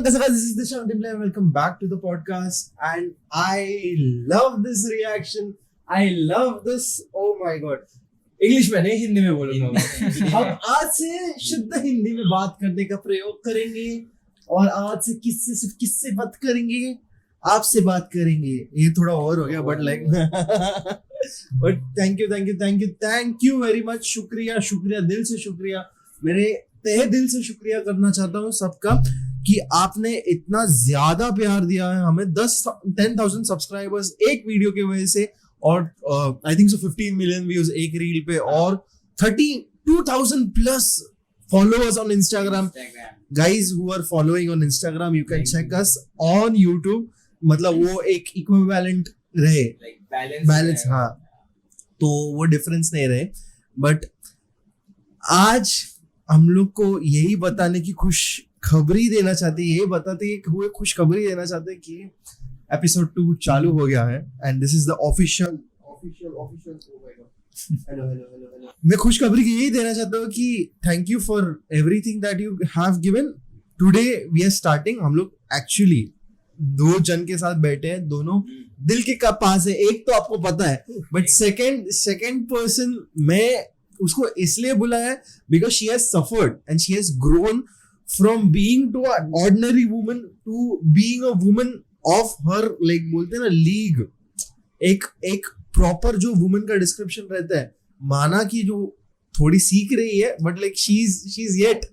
Kasaka, this is Dishant Dimle and welcome back to the podcast. And I love this reaction. I love this. Oh my god. English में नहीं, हिंदी में बोलूंगा मैं। हम आज से शुद्ध हिंदी में बात करने का प्रयोग करेंगे और आज से किससे बात करेंगे, आपसे बात करेंगे। ये थोड़ा और हो गया but like but thank you very much. शुक्रिया दिल से शुक्रिया, मेरे तहे दिल से शुक्रिया करना चाहता हूँ सबका कि आपने इतना ज्यादा प्यार दिया है हमें। 10,000 सब्सक्राइबर्स एक वीडियो की वजह से और I think so 15 million views एक रील पे और 32,000 plus followers on Instagram. Guys who are following on Instagram, you can check us on YouTube. मतलब वो एक equivalent रहे, बैलेंस हाँ, तो वो डिफरेंस नहीं रहे। बट आज हम लोग को यही बताने की खुशखबरी देना चाहते हैं, ये बताते हैं हुए खुशखबरी देना चाहते हैं कि एपिसोड 2 चालू हो गया है and this is the official hello मैं खुशखबरी यही देना चाहता हूँ कि thank you for everything that you have given. Today we are starting. हम लोग एक्चुअली 2 जन के साथ बैठे हैं, दोनों दिल के पास है। एक तो आपको पता है बट सेकंड पर्सन मैं उसको इसलिए बुलाया है because she has suffered and she has grown from being to a ordinary woman to being a woman of her like बोलते हैं ना लीग। एक प्रॉपर जो वुमन का डिस्क्रिप्शन रहता है, माना कि जो थोड़ी सीख रही है but like she is yet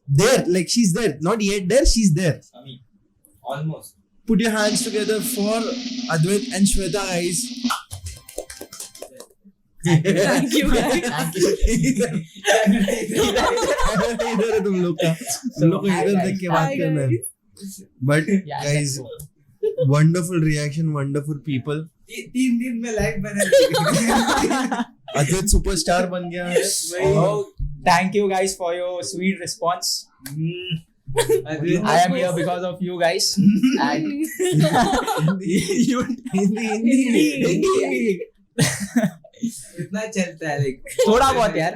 there, like she is there, not yet there, she is there almost. Put your hands together for Advait and Shweta guys. Thank you guys. इधर है तुम लोग का, तुम लोग को इधर देख के बात करना है। But guys wonderful reaction, wonderful people. 3 दिन में लाइक बना अद्वैत सुपरस्टार बन गया है। Thank you guys for your sweet response. I am here because of you guys. And Hindi इतना चलता है लाइक थोड़ा बहुत यार,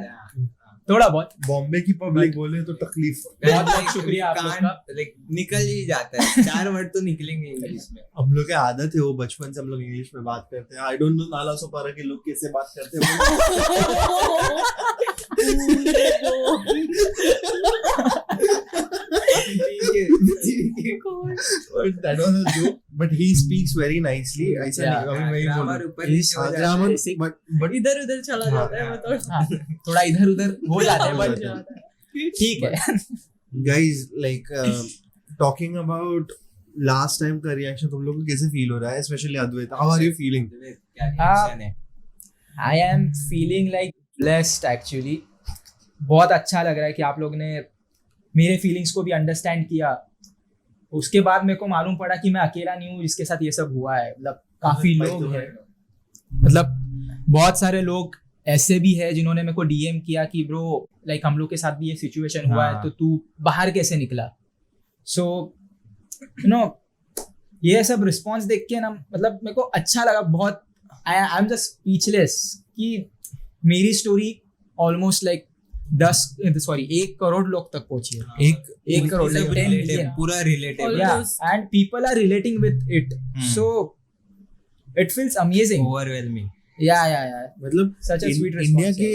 थोड़ा बहुत। बॉम्बे की पब्लिक बोले तो तकलीफ। बहुत बहुत शुक्रिया आप लोग का। लाइक निकल ही जाता है, 4 वर्ड तो निकलेंगे इंग्लिश में। हम लोग की आदत है, वो बचपन से हम लोग इंग्लिश में बात करते हैं। आई डोंट नो नाला सोपारा के लोग कैसे बात करते हैं। That was a joke, but he speaks very nicely. ऐसा नहीं, अभी मैं ही ग्रामर ऊपर नीचे हो ग्रामर जाता है। but इधर उधर चला जाता है मतलब। हाँ, थोड़ा इधर उधर हो जाता है but ठीक है। guys like talking about last time का reaction तुम लोग को कैसे फील हो रहा है, especially Advait, how are you feeling? क्या रिएक्शन है? I am feeling like blessed actually. बहुत अच्छा लग रहा है कि आप लोग ने मेरे फीलिंग्स को भी अंडरस्टैंड किया। उसके बाद मेरे को मालूम पड़ा कि मैं अकेला नहीं हूँ जिसके साथ ये सब हुआ है। मतलब काफी लोग हैं, मतलब बहुत सारे लोग ऐसे भी है जिन्होंने मेरे को डीएम किया कि ब्रो लाइक हम लोग के साथ भी ये सिचुएशन हुआ है, तो तू बाहर कैसे निकला। सो यू नो ये सब रिस्पॉन्स देख के ना मतलब मेरे को अच्छा लगा बहुत। आई एम जस्ट स्पीचलेस कि मेरी स्टोरी ऑलमोस्ट लाइक 1 करोड़ लोग तक पहुंची है। 1 करोड़ like 10 million. पूरा relatable. Yeah, and people are relating with it. So it feels amazing. Overwhelming. Yeah. मतलब Such a sweet India response. के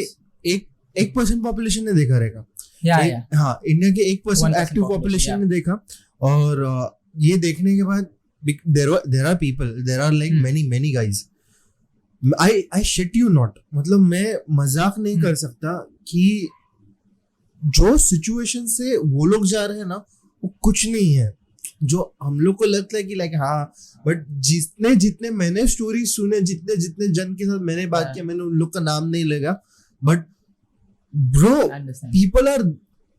yes. 1% पॉपुलेशन ने देखा रहेगा। Yeah. हाँ, इंडिया के 1% 1% एक्टिव population, पॉपुलेशन ने देखा और ये देखने के बाद there are people, there are like many guys. I shit you not, मतलब मैं मजाक नहीं कर सकता कि जो सिचुएशन से वो लोग जा रहे हैं ना वो कुछ नहीं है जो हम लोग को लगता है कि लाइक हाँ, बट जितने मैंने स्टोरी सुने, जितने जन के साथ मैंने बात किया, मैंने उन लोग का नाम नहीं लगा, बट ब्रो पीपल आर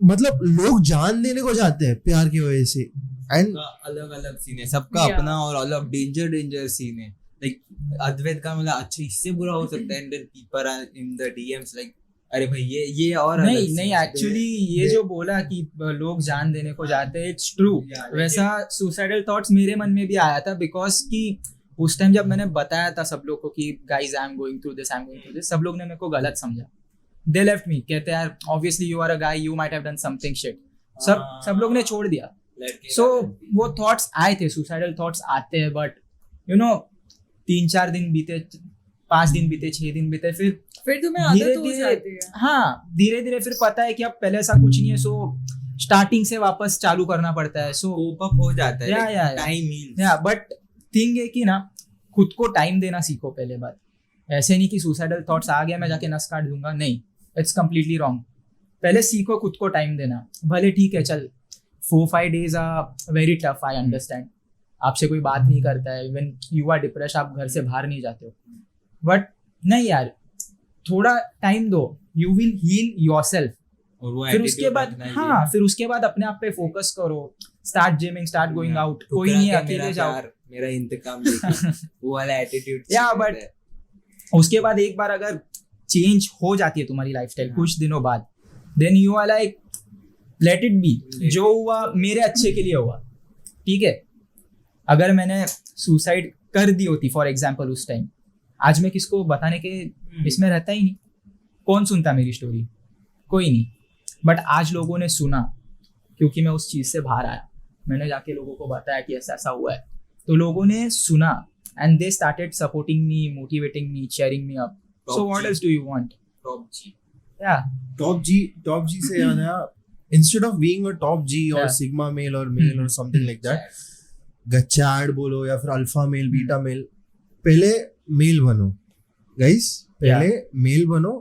मतलब लोग जान देने को जाते हैं प्यार की वजह से। एंड अलग सीन है सबका अपना और अलग डेंजर सीन है। लाइक अद्वैत का मतलब अच्छा इससे बुरा हो सकता है, and then people are in the DMs like अरे भाई ये और नहीं एक्चुअली ये जो बोला कि लोग जान देने को जाते हैं, इट्स ट्रू। वैसा सुसाइडल थॉट्स मेरे मन में भी आया था बिकॉज कि उस टाइम जब मैंने बताया था सब लोग को कि guys I am going through this, सब लोग ने मेरे को गलत समझा। दे लेफ्ट मी, कहते यार obviously you are a guy, you might have done something shit. सब लोग ने छोड़ दिया। लड़के सो का गलती। वो थॉट्स आए थे, सुसाइडल थॉट्स आते हैं, बट यू नो 3-4 दिन बीते, 5 दिन बीते, 6 दिन बीते, फिर तुम्हें धीरे आदत हो जाती है. हाँ धीरे धीरे फिर पता है कि अब पहले ऐसा कुछ नहीं है, सो स्टार्टिंग से वापस चालू करना पड़ता है. सो कोप अप हो जाता है. या टाइम मीन्स या बट थिंग है कि ना खुद को टाइम देना सीखो पहले बात. ऐसे नहीं कि सुसाइडल थॉट्स आ गया मैं जाके नस काट दूंगा, नहीं, इट्स कम्प्लीटली रॉन्ग. पहले सीखो खुद को टाइम देना. भले ठीक है चल 4-5 days are very tough, I understand. आपसे कोई बात नहीं करता है, इवन यू आर डिप्रेस, आप घर से बाहर नहीं जाते हो, बट नहीं यार थोड़ा टाइम दो, यू विल हील योरसेल्फ. और वो फिर उसके attitude बाद रखना ही हाँ है। फिर उसके बाद अपने आप पे फोकस करो, start gymming, start going out. कोई ठुकरा नहीं के अकेले मेरा जाओ. प्यार, मेरा इंतकाम देखो, वो वाला एटीट्यूड. Yeah, but उसके बाद एक बार अगर चेंज हो जाती है तुम्हारी लाइफस्टाइल कुछ दिनों बाद, then you are like let it be. जो हुआ मेरे अच्छे के लिए हुआ, ठीक है. अगर मैंने सुसाइड कर दी होती फॉर एग्जाम्पल उस टाइम, आज मैं किसको बताने के इसमें रहता ही नहीं. कौन सुनता मेरी स्टोरी? कोई नहीं. बट आज लोगों ने सुना क्योंकि मैं उस चीज़ से बाहर आया, मैंने जाके लोगों को बताया कि ऐसा ऐसा हुआ है, तो लोगों ने सुना and they started supporting me, motivating me, cheering me up. So what else do you want? Top G. Yeah. top G से याद आया, instead of being a top G or Yeah. sigma male or male or something like that, गच्चाड बोलो या फिर alpha male, beta male, पहले mail बनो guys. पहले mail बनो,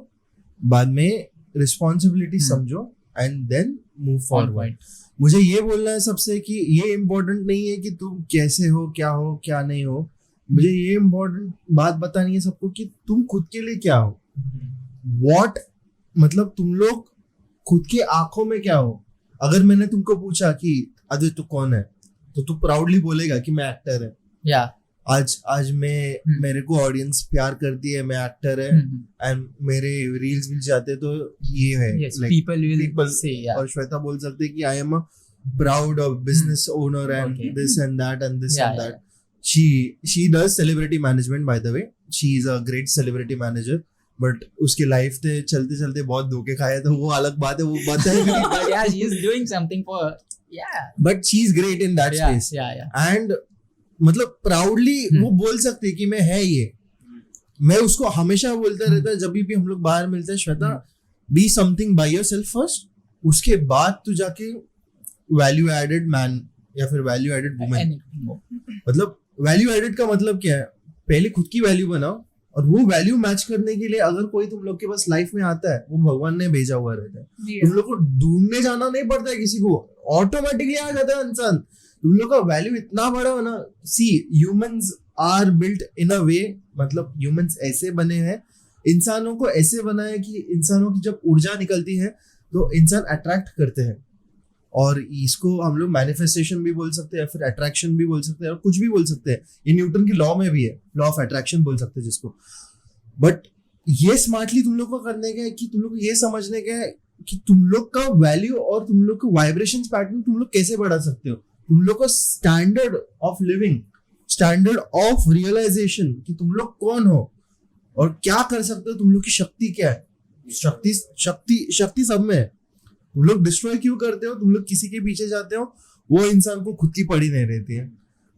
बाद में रिस्पॉन्सिबिलिटी समझो एंड देन मूव फॉरवर्ड. मुझे ये बोलना है सबसे कि ये इम्पोर्टेंट नहीं है कि तुम कैसे हो, क्या नहीं हो. मुझे ये इम्पोर्टेंट बात बतानी है सबको कि तुम खुद के लिए क्या हो. व्हाट मतलब तुम लोग खुद के आंखों में क्या हो. अगर मैंने तुमको पूछा कि अजय तू कौन है, तो तू प्राउडली बोलेगा कि मैं एक्टर है. Yeah. आज मैं मेरे को ऑडियंस प्यार करती है, मैं एक्टर है एंड मेरे रील्स भी जाते हैं, तो ये है. Yes. Like, People will people- say yeah. और श्वेता बोल सकते हैं कि I am a proud of business owner and Okay. This and that and this Yeah, and yeah. That. she does celebrity management, by the way. She is a great celebrity manager, but उसकी life में चलते चलते बहुत धोखे खाए, तो वो अलग बात है, वो बताएगा. But yeah, she is doing something for yeah. But she is great in that Yeah. space. Yeah. And मतलब प्राउडली वो बोल सकते हैं कि मैं है ये. मैं उसको हमेशा बोलता रहता है जब भी हम लोग बाहर मिलते हैं, Shweta be something by yourself first, उसके बाद तू जाके वैल्यू एडेड मैन या फिर value added women. Anything more. मतलब वैल्यू एडेड का मतलब क्या है? पहले खुद की वैल्यू बनाओ, और वो वैल्यू मैच करने के लिए अगर कोई तुम लोग के पास लाइफ में आता है, वो भगवान ने भेजा हुआ रहता है. तुम लोग को ढूंढने जाना नहीं पड़ता है किसी को, ऑटोमेटिकली आ जाता है इंसान. तुम लोग का वैल्यू इतना बड़ा हो ना. सी ह्यूमंस आर बिल्ट इन अ वे, मतलब ह्यूमंस ऐसे बने हैं, इंसानों को ऐसे बना है कि इंसानों की जब ऊर्जा निकलती है तो इंसान अट्रैक्ट करते हैं. और इसको हम लोग मैनिफेस्टेशन भी बोल सकते हैं, या फिर अट्रैक्शन भी बोल सकते हैं, और कुछ भी बोल सकते हैं. ये न्यूटन की लॉ में भी है, लॉ ऑफ अट्रैक्शन बोल सकते हैं जिसको. बट ये स्मार्टली तुम लोग को करने का है कि तुम लोग को ये समझने का है कि तुम लोग का वैल्यू और तुम लोग का वाइब्रेशन पैटर्न तुम लोग कैसे बढ़ा सकते हो. तुम लोग का standard of living, standard of realization कि तुम लोग कौन हो और क्या कर सकते हो, तुम लोग की शक्ति क्या है. शक्ति सब में है. तुम लोग डिस्ट्रॉय क्यों करते हो, तुम लोग किसी के पीछे जाते हो, वो इंसान को खुद की पड़ी नहीं रहती है.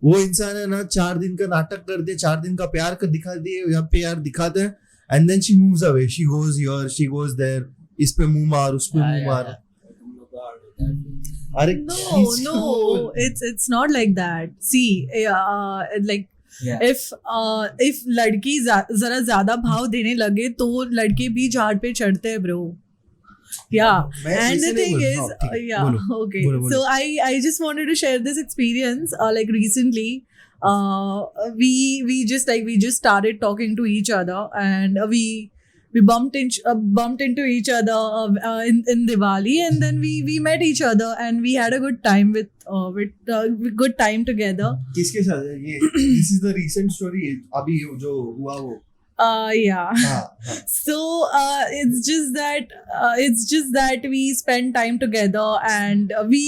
वो इंसान है ना 4 दिन का नाटक कर दे, 4 दिन का प्यार कर दिखा दिए, यहाँ पे यार दिखाते हैं, and then she moves away, she goes here, she goes there, इस पे मुंह मार, उस पे मुंह मार. अरे No, it's not like that. See, like Yeah. if लड़की जरा ज्यादा भाव देने लगे तो लड़के भी झाड़ पे चढ़ते हैं bro. Yeah, मैं and ऐसे the नहीं thing बोल- is, हाँ, ठीक है, yeah, बोलो, okay. बोलो. So I just wanted to share this experience. Like recently, we just started talking to each other, and we bumped into each other in Diwali, and then we met each other, and we had a good time with good time together. किसके साथ है ये? This is the recent story, अभी जो हुआ वो. Yeah. हाँ. So it's just that we spend time together, and we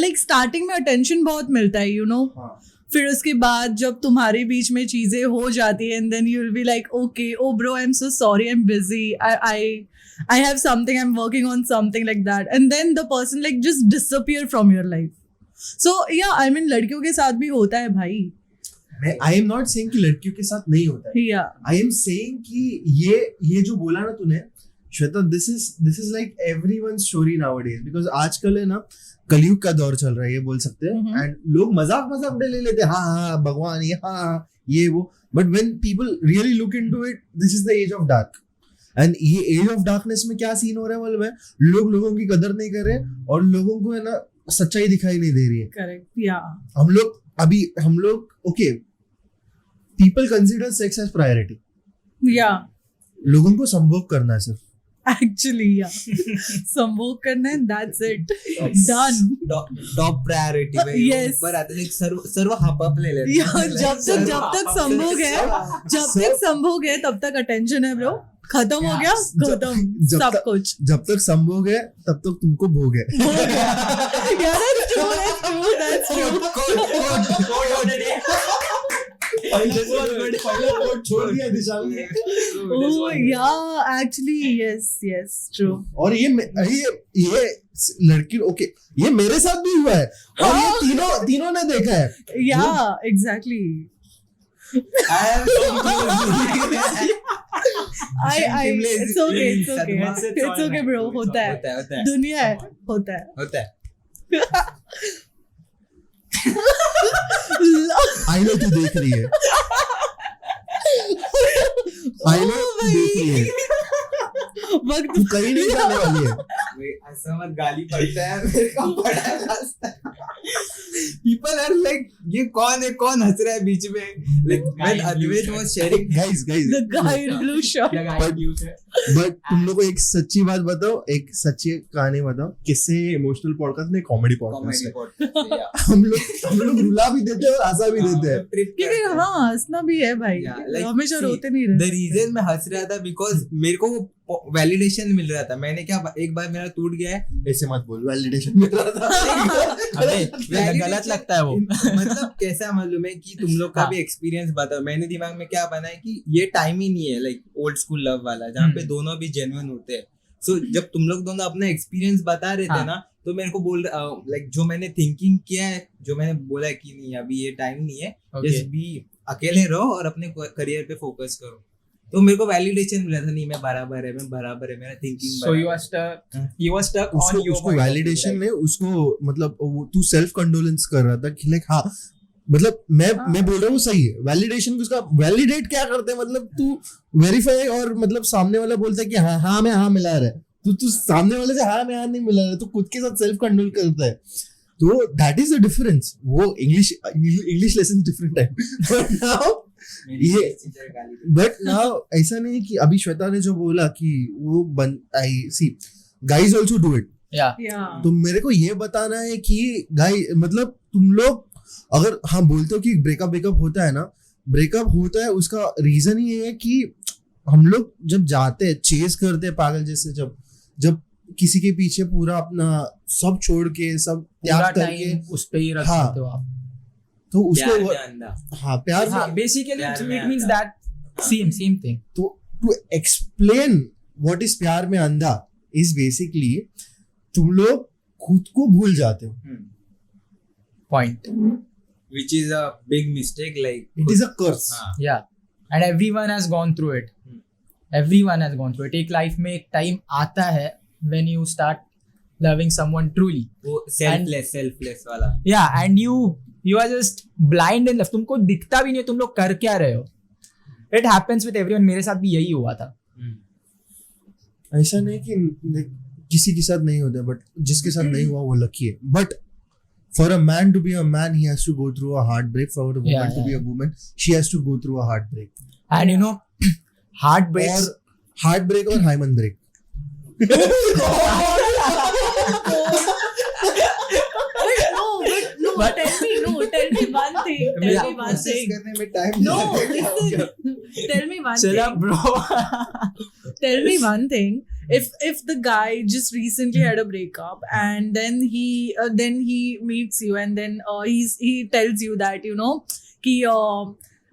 like starting में attention बहुत मिलता है, you know. हाँ. फिर उसके बाद जब तुम्हारे बीच में चीजें हो जाती है, and then you'll be like, okay, oh bro, I'm so sorry, I'm busy, I have something, I'm working on something like that, and then the person like just disappear from your life. So yeah, I mean लड़कियों के साथ भी होता है भाई. आई am not saying कि लड़कियों के साथ नहीं होता है. Yeah. आई एम सेइंग कि ये जो बोला ना तूने Shweta, this is like everyone story nowadays, because आजकल है ना कलयुग का दौर चल रहा है, ये बोल सकते हैं. एंड लोग मजाक में ले लेते हैं, हाँ भगवान ये वो, but when people really look into it, this is the age of dark. And ये एज ऑफ डार्कनेस में क्या सीन हो रहा है मालूम है? लोगों की कदर नहीं कर रहे और लोगों को है ना सच्चाई दिखाई नहीं दे रही है. Correct. Yeah. हम लोग okay, people consider sex as priority. Yeah. लोगों को संभोग करना है सिर्फ. Actually, yeah. संभोग करना है, that's it. Done. Top priority भाई. Yes. ऊपर आते हैं सर्व हप ले लेते Yeah, जब तक संभोग है तब तक अटेंशन है ब्रो. खत्म हो गया, खत्म सब कुछ. जब तक संभोग है तब तक तुमको भोग है. Yeah, that's true. छोड़ दिया दिशा ने. Oh yeah, actually yes, true. और ये लड़की ओके, ये मेरे साथ भी हुआ है और ये तीनों ने देखा है. Yeah, exactly. It's okay bro, होता है. दुनिया है, होता है. आई नो तू देख रही है. आई नो तू देख रही है. वक्त तू कहीं नहीं जाने वाली है. ऐसा मत गाली पड़ता है मेरे को बड़ा रास्ता. People are like, ये कौन हंस रहा है बीच में? Like when Advait was sharing, guys the guy in blue shirt. But तुम लोग को एक सच्ची बात बताओ, एक सच्ची कहानी बताओ. किससे इमोशनल पॉडकास्ट नहीं, कॉमेडी पॉडकास्ट है. हम लोग रुला भी देते हैं और हंसा भी देते हैं. क्योंकि हाँ हंसना भी है भाई. हमेशा रोते नहीं रहते. The reason मैं हंस रहा था because मेरे को वैलिडेशन मिल रहा था. मैंने क्या, एक बार मेरा टूट गया है. ऐसे मत बोल, वैलिडेशन मिल रहा था. गलत लगता है वो. मतलब कैसा मालूम है कि तुम लोग का भी एक्सपीरियंस बताओ. मैंने दिमाग में क्या बना है कि ये टाइम ही नहीं है लाइक ओल्ड स्कूल लव वाला जहाँ पे दोनों भी जेन्युइन होते हैं. सो जब तुम लोग दोनों अपना एक्सपीरियंस बता रहे थे ना, तो मेरे को बोल लाइक जो मैंने थिंकिंग किया है, जो मैंने बोला कि नहीं अभी ये टाइम नहीं है, जस्ट बी अकेले रहो और अपने करियर पे फोकस करो. तो मेरे को वैलिडेशन मिला था, नहीं मैं बराबर है मेरा thinking. So you were stuck on your उसको वैलिडेशन में उसको मतलब तू सेल्फ कंडोलेंस कर रहा था कि लाइक हाँ मतलब मैं बोल रहा हूँ सही है. वैलिडेशन उसका वैलिडेट क्या करते हैं, मतलब तू वेरीफाई और मतलब सामने वाला बोलता है कि हाँ मैं हाँ मिला रहा है, तू सामने वाले से हाँ मैं हाँ नहीं मिला रहा है, तो खुद के साथ सेल्फ कंडोल करता है. तो दैट इज द डिफरेंस. वो इंग्लिश लेसन डिफरेंट है. बट नाउ ऐसा नहीं कि अभी श्वेता ने जो बोला कि वो I see guys also do it. तो मेरे को ये बताना है कि गाइस मतलब तुम लोग अगर हाँ बोलते हो कि ब्रेकअप होता है ना, ब्रेकअप होता है उसका रीजन ये है कि हम लोग जब जाते हैं चेस करते हैं पागल जैसे, जब किसी के पीछे पूरा अपना सब छोड़ के सब त्याग करके उस पे ही रख सकते हो आप. तो उसको हाँ प्यार basically it means that same thing. तो टू एक्सप्लेन व्हाट इज प्यार में अंधा इज बेसिकली तुम लोग खुद को भूल जाते हो. Point. Which is a big mistake. Like it is a curse. Yeah, and everyone has gone through it. Everyone has gone through it. एक लाइफ में एक टाइम आता है when you start loving someone truly. वो selfless वाला. Yeah, and you are just blind in love. तुमको दिखता भी नहीं तुम लोग कर क्या रहे हो. It happens with everyone. मेरे साथ भी यही हुआ था. ऐसा नहीं कि किसी के साथ नहीं होता, बट जिसके साथ नहीं हुआ वो लकी है. But for a man to be a man, he has to go through a heartbreak. For a woman to be a woman, she has to go through a heartbreak. And you know, heartbreak or hymen break. But tell me one thing. करने में time No, listen. Tell me one Shut thing. up, bro. Tell me one thing. If the guy just recently had a breakup and then he meets you and then he tells you that कि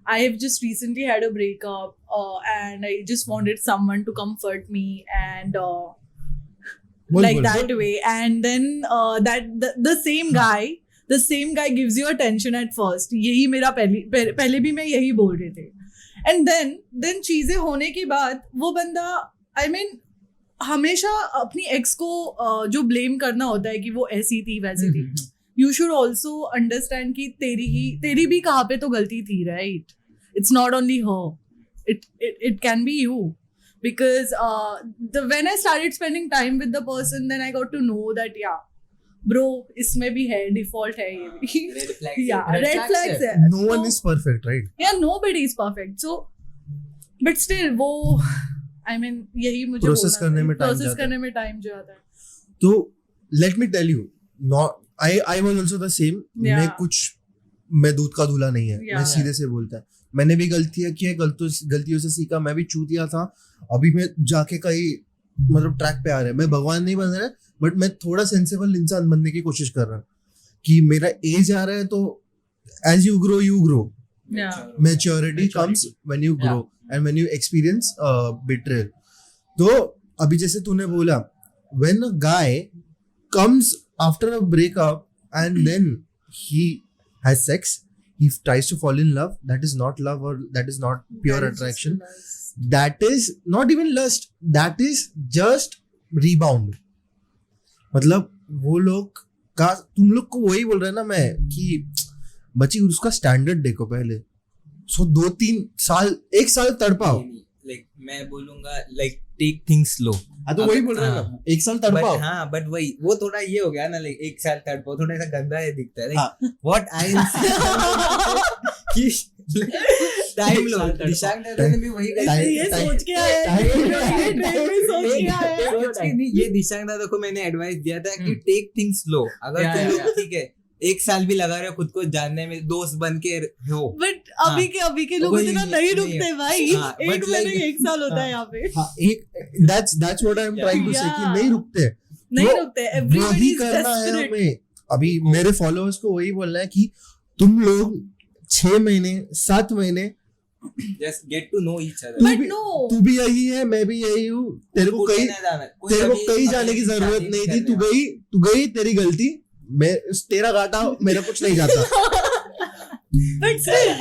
I have just recently had a breakup and I just wanted someone to comfort me and that way, and then that the same guy the same guy gives you attention at first. यही मेरा पहले भी मैं यही बोल रहे थे. And then चीजें होने के बाद वो बंदा I mean हमेशा अपनी एक्स को जो ब्लेम करना होता है कि वो ऐसी थी वैसी थी. You should also understand कि तेरी भी कहाँ पे तो गलती थी, right? It's not only her. It can be you. Because when I started spending time with the person, then I got to know that bro, इसमें भी है, default है ये भी. Red flags. Red flags है. No one is perfect, right? Yeah, nobody is perfect. So, but still वो I mean यही मुझे Process करने में time process जाता है. करने में time जाता है. तो let me tell you, not I was also the same. मैं दूध का दूल्हा नहीं है. मैं सीधे से बोलता है. मैंने भी गलतियां की है, गलतियों से सीखा. मैं भी चूतिया था. अभी मैं जाके कहीं मतलब ट्रैक पे आ रहा है. मैं भगवान नहीं बन रहा, बट मैं थोड़ा सेंसिबल इंसान बनने की कोशिश कर रहा हूँ कि मेरा एज आ रहा है तो as you grow maturity comes when you grow and when you experience betrayal. तो अभी जैसे तूने बोला, when a guy comes after a breakup and then he has sex, he tries to fall in love, that is not love, or that is not pure attraction. That is not even lust, that is just rebound. मतलब वो लोग का, तुम लोग को वही बोल रहे हैं ना मैं कि बच्ची उसका स्टैंडर्ड देखो पहले. सो 2-3 साल 1 साल तड़पाओ. लाइक मैं बोलूंगा लाइक टेक थिंग्स स्लो. हाँ तो वही बोल रहे हैं ना, 1 साल तड़पाओ. हाँ बट वही वो थोड़ा ये हो गया ना, लाइक 1 साल तड़पाओ थोड़ा सा गंदा है दिखता है. लाइक व्हाट आई कि टाइम लो. दिशांक दादा ने भी वही ये सोच के आया ये दिशांक दादा को मैंने एडवाइस दिया था कि टेक थिंग्स स्लो. अगर तुम लोग ठीक है 1 साल भी लगा रहे हो खुद को जानने में, दोस्त बन के हो, बट अभी के लोग इतना नहीं रुकते भाई. 1 महीने 1 साल होता है यहाँ पे. that's what I'm trying to say कि नहीं रुकते. Everybody is करना है desperate. हमें. अभी मेरे फॉलोअर्स को वही बोलना है कि तुम लोग 6 महीने 7 महीने just get to know each other. But no. तू भी यही है, मैं भी यही हूँ. तेरे को कहीं जाने की जरूरत नहीं थी. तू गई तेरी गलती. तेरा घाटा मेरा कुछ नहीं जाता. But still,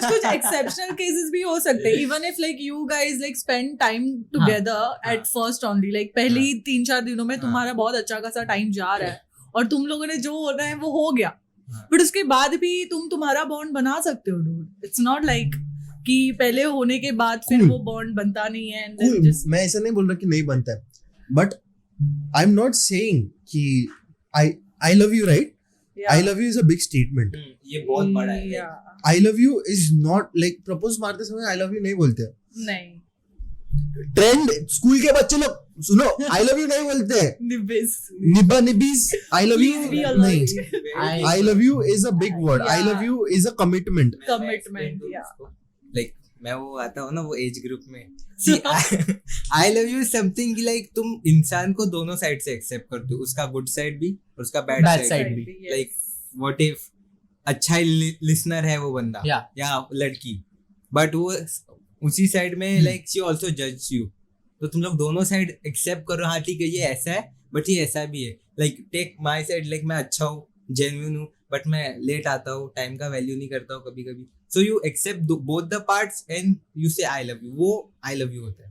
कुछ exceptional cases भी हो सकते हैं. Even if like you guys like spend time together at first only, like पहले ही 3-4 दिनों में तुम्हारा बहुत अच्छा खासा टाइम जा रहा है और तुम लोगों ने जो होना है वो हो गया. बट उसके बाद भी तुम्हारा बॉन्ड बना सकते हो dude. It's not like कि पहले होने के बाद फिर वो बॉन्ड बनता नहीं है. And then just मैं ऐसा नहीं बोल रहा कि नहीं बनता है, but I am not saying कि I love you, right? I love you is a big statement. ये बहुत बड़ा है. yeah. I love you is not like propose मारते समय I love you नहीं बोलते. नहीं. ट्रेंड स्कूल के बच्चे लोग सुनो I love you नहीं बोलते. निब्बा निब्बीज I love you नहीं. I love you is a big word. I love you is a commitment. Commitment, yeah. Like मैं वो आता हूँ ना वो एज ग्रुप में. See, I love you is something कि like तुम इंसान को दोनों साइड से एक्सेप्ट करते हो, उसका गुड साइड भी और उसका बैड साइड भी. Like what if अच्छा लिसनर है वो बंदा या लड़की, बट वो उसी साइड में लाइक शी ऑल्सो जज यू. तो तुम लोग दोनों साइड एक्सेप्ट करो. हाँ ठीक है ये ऐसा है बट ये ऐसा भी है. Like take my side, like मैं अच्छा हूँ, जेन्युइन हूँ, बट मैं लेट आता हूँ, टाइम का वैल्यू नहीं करता हूँ कभी कभी. So you accept both the parts and you say I love you. वो आई लव यू होता है.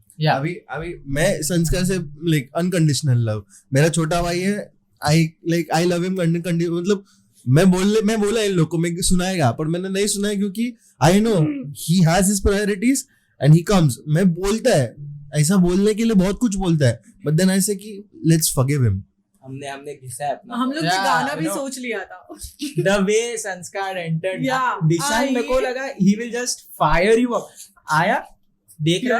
अभी मैं संस्कार से लाइक अनकंडीशनल लव. मेरा छोटा भाई है, आई लव हिम मतलब मैं बोला इन लोग को, मैं सुनाएगा पर मैंने नहीं सुनाया क्योंकि I know he has his priorities and he comes. मैं बोलता है ऐसा बोलने के लिए बहुत कुछ बोलता है, बट देन ऐसे कि लेट्स फॉरगिव हिम. हमने घिसा है अपना. हम लोग ने गाना भी सोच लिया था. The way संस्कार entered, Yeah, दिशांक मेरे को लगा he will just fire you up. आया देख रहा,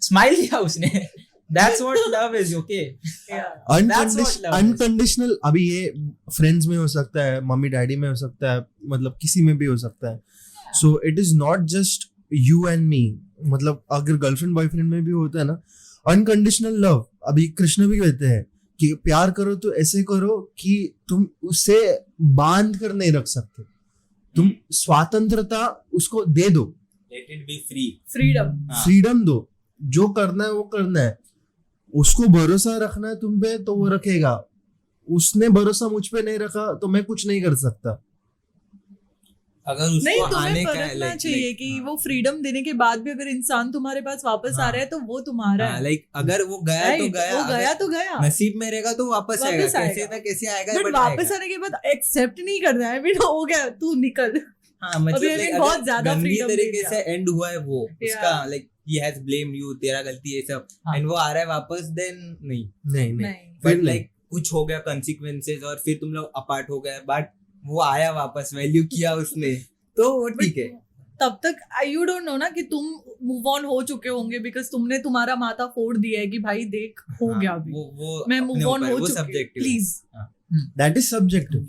स्माइल किया उसने. That's what love is, okay? Unconditional. अभी ये फ्रेंड्स में हो सकता है, मम्मी डैडी में हो सकता है, मतलब किसी में भी हो सकता है. So it is not just you and me. मतलब अगर गर्लफ्रेंड बॉयफ्रेंड में भी होता है ना अनकंडीशनल लव. अभी कृष्ण भी कहते हैं कि प्यार करो तो ऐसे करो कि तुम उसे बांध कर नहीं रख सकते. तुम स्वतंत्रता उसको दे दो. Let it be free. Freedom दो. जो करना है वो करना है. उसको भरोसा रखना है तुम पे तो वो रखेगा. उसने भरोसा मुझ पे नहीं रखा तो मैं कुछ नहीं कर सकता. अगर नहीं उसको आने तुम्हें का है परखना चाहिए कि वो फ्रीडम देने के बाद भी अगर इंसान तुम्हारे पास वापस आ रहा है तो वो तुम्हारा है. लाइक अगर वो गया तो Right, गया, वो अगर गया तो गया. नसीब में रहेगा तो वापस आएगा, वापस कैसे आएगा. ना कैसे आएगा बट but वापस आएगा. आने के बाद एक्सेप्ट नहीं करना है बेटा, हो गया तू निकल. हाँ मतलब अभी like, अभी बहुत अगर ज्यादा गंदी freedom दे तरीके दिया. से एंड हुआ है वो Yeah. उसका like he has blamed you, तेरा गलती है सब, हाँ. एंड वो आ रहा है वापस, देन नहीं. नहीं नहीं नहीं. फिर बट नहीं. लाइक कुछ हो गया कंसिक्वेंसेस और फिर तुम लोग अपार्ट हो गए, बट वो आया वापस, वैल्यू किया उसने, तो वो ठीक है. तब तक यू डोंट नो ना कि तुम मूव ऑन हो चुके होंगे बिकॉज तुमने तुम्हारा माथा फोड़ दिया है कि भाई देख हो हाँ, गया अभी, वो मैं अपने मूव ऑन ऊपर, हो वो चुकी हूँ, subjective है. प्लीज. That is subjective.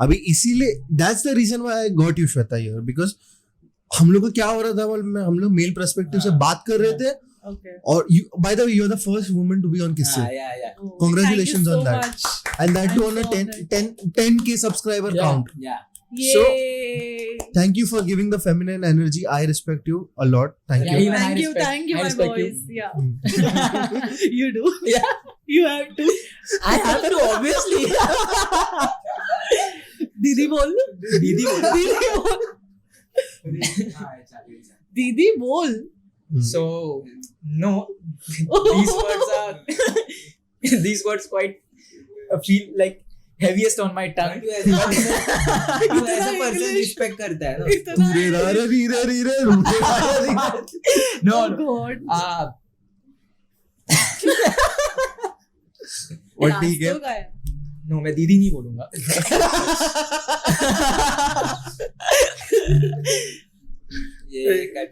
अभी इसीलिए that's the reason why I got you Shweta here, because हम लोग को क्या हो रहा था मालूम है, हम लोग मेल पर्सपेक्टिव से बात कर रहे थे, Okay. और you by the way you are the first woman to be on Kiss. या Oh, Congratulations thank you on so that. much. And that too I'm on a so 10k subscriber Yeah. count. या Yay. Thank you for giving the feminine energy. I respect you a lot. Thank Yeah, you. even I Thank you, respect- thank you, I my respect you. boys. Yeah. You do. Yeah. You have to. I have to obviously. दीदी बोल. दीदी बोल. दीदी बोल. दीदी बोल. So no, these words quite feel like heaviest on my tongue. तू ऐसा पर्सन रिस्पेक्ट करता है ना. इतना रे रा रे री रे री रे रू रे रा रे री रे. No, Oh no. God. और ठीक है. रास्तों का है. No, मैं दीदी नहीं बोलूंगा. ये कट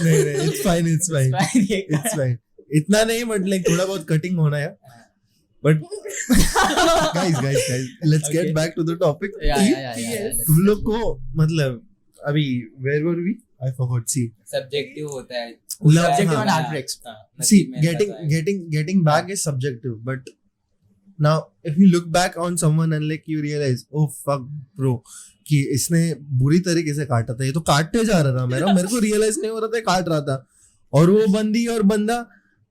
नहीं नहीं it's fine, it's fine. It's fine. इतना नहीं बट लाइक थोड़ा बहुत कटिंग होना है. But guys, let's get Okay. back to the topic. Yes. तुम लोग को मतलब अभी where were we? I forgot. See, subjective होता है. Subjective and हाँ, heartbreaks. हाँ, see, नसीब में रहता है. getting back is subjective, but now if you look back on someone and like you realize, oh fuck bro, कि इसने बुरी तरीके से काटा था, ये तो काटते जा रहा था मेरे को रियलाइज नहीं हो रहा था काट रहा था, और वो बंदी और बंदा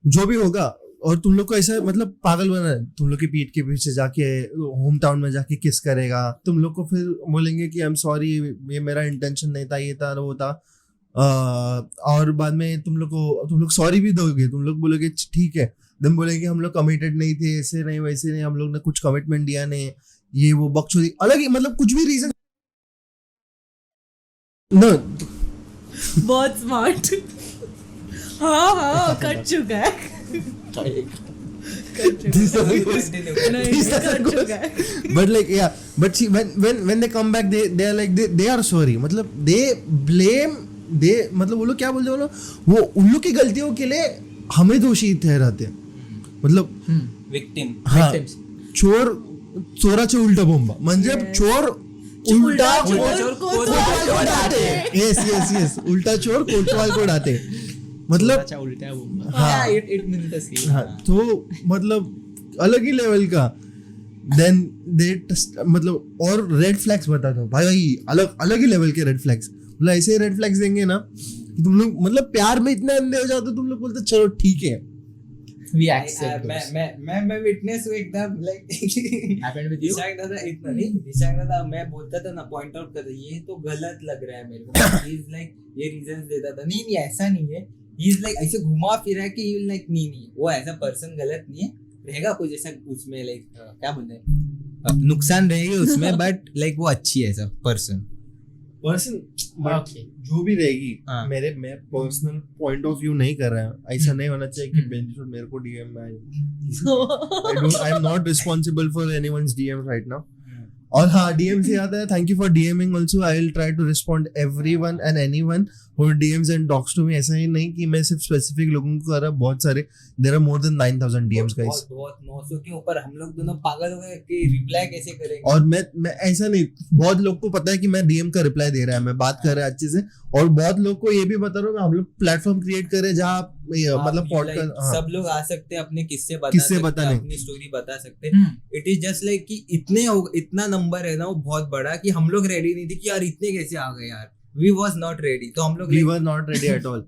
जो भी होगा, और तुम लोग को ऐसा मतलब पागल बना है, तुम लोग की पीठ के पीछे जाके होम टाउन में जाके किस करेगा, तुम लोग को फिर बोलेंगे कि आई एम सॉरी, ये मेरा इंटेंशन नहीं था, ये था वो था, और बाद में तुम लोग सॉरी भी दोगे, तुम लोग बोलोगे ठीक है, देन बोलेंगे हम लोग कमिटेड नहीं थे, ऐसे नहीं वैसे नहीं, हम लोग ने कुछ कमिटमेंट दिया नहीं, ये वो बकचोदी अलग ही, मतलब कुछ भी रीजन. नो बहुत स्मार्ट. हाँ कट चुका है. कट चुका है. नहीं कट चुका है. but like yeah, but see when they come back they are like they are sorry, मतलब they blame, they मतलब वो लोग क्या बोलते हैं, वो उन लोग की गलतियों के लिए हमें दोषी ठहराते, मतलब विक्टिम. हाँ, चोर चोराचे उलटा बोंबा, म्हणजे चोर उलटा चोर कोतवाल को डांटे. yes उल्टा चोर कोतवाल को डांटे, मतलब अच्छा उल्टा वो. हाँ. Yeah, it means the same. हाँ, तो मतलब अलग ही लेवल का. देन दे मतलब और रेड फ्लैग्स बता दो भाई, अलग ही लेवल के रेड फ्लैग्स, मतलब ऐसे रेड फ्लैग्स देंगे ना कि तुम लोग मतलब प्यार में इतने अंधे हो जाते, तुम लोग बोलते चलो ठीक है. We accept those. मैं विटनेस हूँ एकदम, like Happened with you? Dishang दादा इतना नहीं, दिशांग दादा मैं बोलता था ना, पॉइंट आउट करता, ये तो गलत लग रहा है मेरे को, ही इज लाइक ये रीजंस देता था, नहीं ऐसा नहीं है, ही इज लाइक ऐसे घुमा फिरा के ही लाइक नहीं वो ऐसा पर्सन गलत नहीं है, रहेगा कुछ ऐसा उसमें लाइक क्या बोलते हैं, नुकसान रहेगा उसमें, बट लाइक वो अच्छी है ऐसा पर्सन. Okay. जो भी रहेगी, हाँ. मैं पर्सनल पॉइंट ऑफ व्यू नहीं कर रहा हूँ, ऐसा नहीं होना चाहिए कि बेंचोट मेरे को डीएम में आए. I am not responsible for anyone's DM right now. और हाँ, डीएम से आता है, thank you for DMing also, I will try to respond everyone and anyone who DMs and talks to me. ऐसा ही नहीं कि मैं सिर्फ स्पेसिफिक लोगों को कर रहा, बहुत सारे, there are more than 9000 DMs guys, बहुत 900 के ऊपर. हम लोग दोनों पागल हो गए कि रिप्लाई कैसे करेंगे. और मैं ऐसा नहीं, बहुत लोग को पता है कि मैं डीएम का रिप्लाई दे रहा है, मैं बात कर रहा है अच्छे से, और बहुत लोग को ये भी बता रहा हूँ, हम लोग प्लेटफॉर्म क्रिएट करें जहाँ मतलब पॉडकास्ट सब लोग आ सकते हैं, अपने किस्से किस्से बता बताने. सकते हैं, अपनी स्टोरी बता सकते हैं. इट इज जस्ट लाइक कि इतना नंबर है ना, वो बहुत बड़ा, कि हम लोग रेडी नहीं थे कि यार इतने कैसे आ गए यार, वी वाज नॉट रेडी. तो हम लोग we were not ready at all.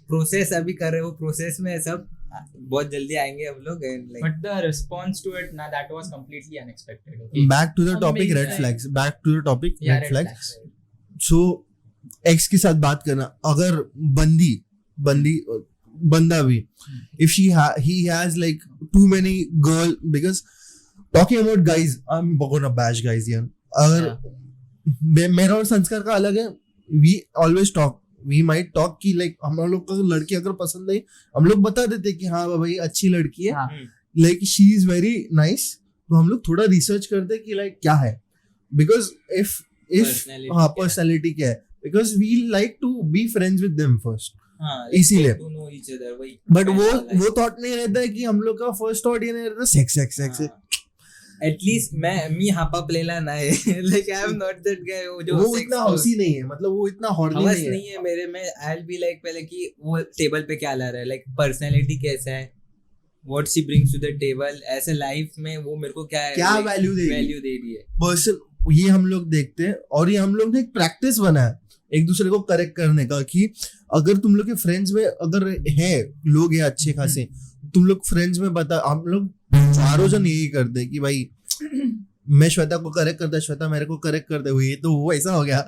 Process अभी कर रहे हैं, वो प्रोसेस में सब बहुत जल्दी आएंगे हम लोग and like But the response to it, nah, that was completely unexpected. Okay. Back to the topic, Amazing. red flags. Back to the topic, Yeah, red flags. flags. So x के साथ बात करना, अगर बंदा भी, if he has like too many girl, because talking about guys, I'm gonna bash guys here. अगर मेरा और संस्कार का अलग है, we always talk, we might talk कि like हम लोग को लड़की अगर पसंद है हम लोग बता देते कि हाँ भाई अच्छी लड़की है, हाँ. like she is very nice, तो हम लोग थोड़ा रिसर्च करते कि like क्या है, because if Personality हाँ क्या है? personality क्या है, because we like to be friends with them first. हाँ, इसीलिए। to know each other, वही बट like- वो थॉट नहीं रहता है कि हम लोग का फर्स्ट थॉट ये नहीं रहता सेक्स एटलीस्ट मी हापा लेला ना है like I am not that guy जो वो इतना हौसी नहीं है, मतलब वो इतना हॉर्नी हवस नहीं नहीं है. है मेरे में. आई विल बी लाइक पहले कि वो टेबल पे क्या ला रहा है, लाइक पर्सनालिटी कैसा है, what she brings to the table, ऐसे लाइफ में वो मेरे को क्या है, क्या वैल्यू दे रही है. पर्सन, ये हम लोग देखते हैं और ये हम लोग ने एक प्रैक्टिस बनाया एक दूसरे को करेक्ट करने का कि अगर तुम लोग के फ्रेंड्स में अगर है लोग हैं अच्छे खासे, तुम लोग फ्रेंड्स में बता, हम लोग चारों जन यही करते हैं कि भाई मैं श्वेता को करेक्ट करता है, श्वेता मेरे को करेक्ट करते हुए, ये तो वो ऐसा हो गया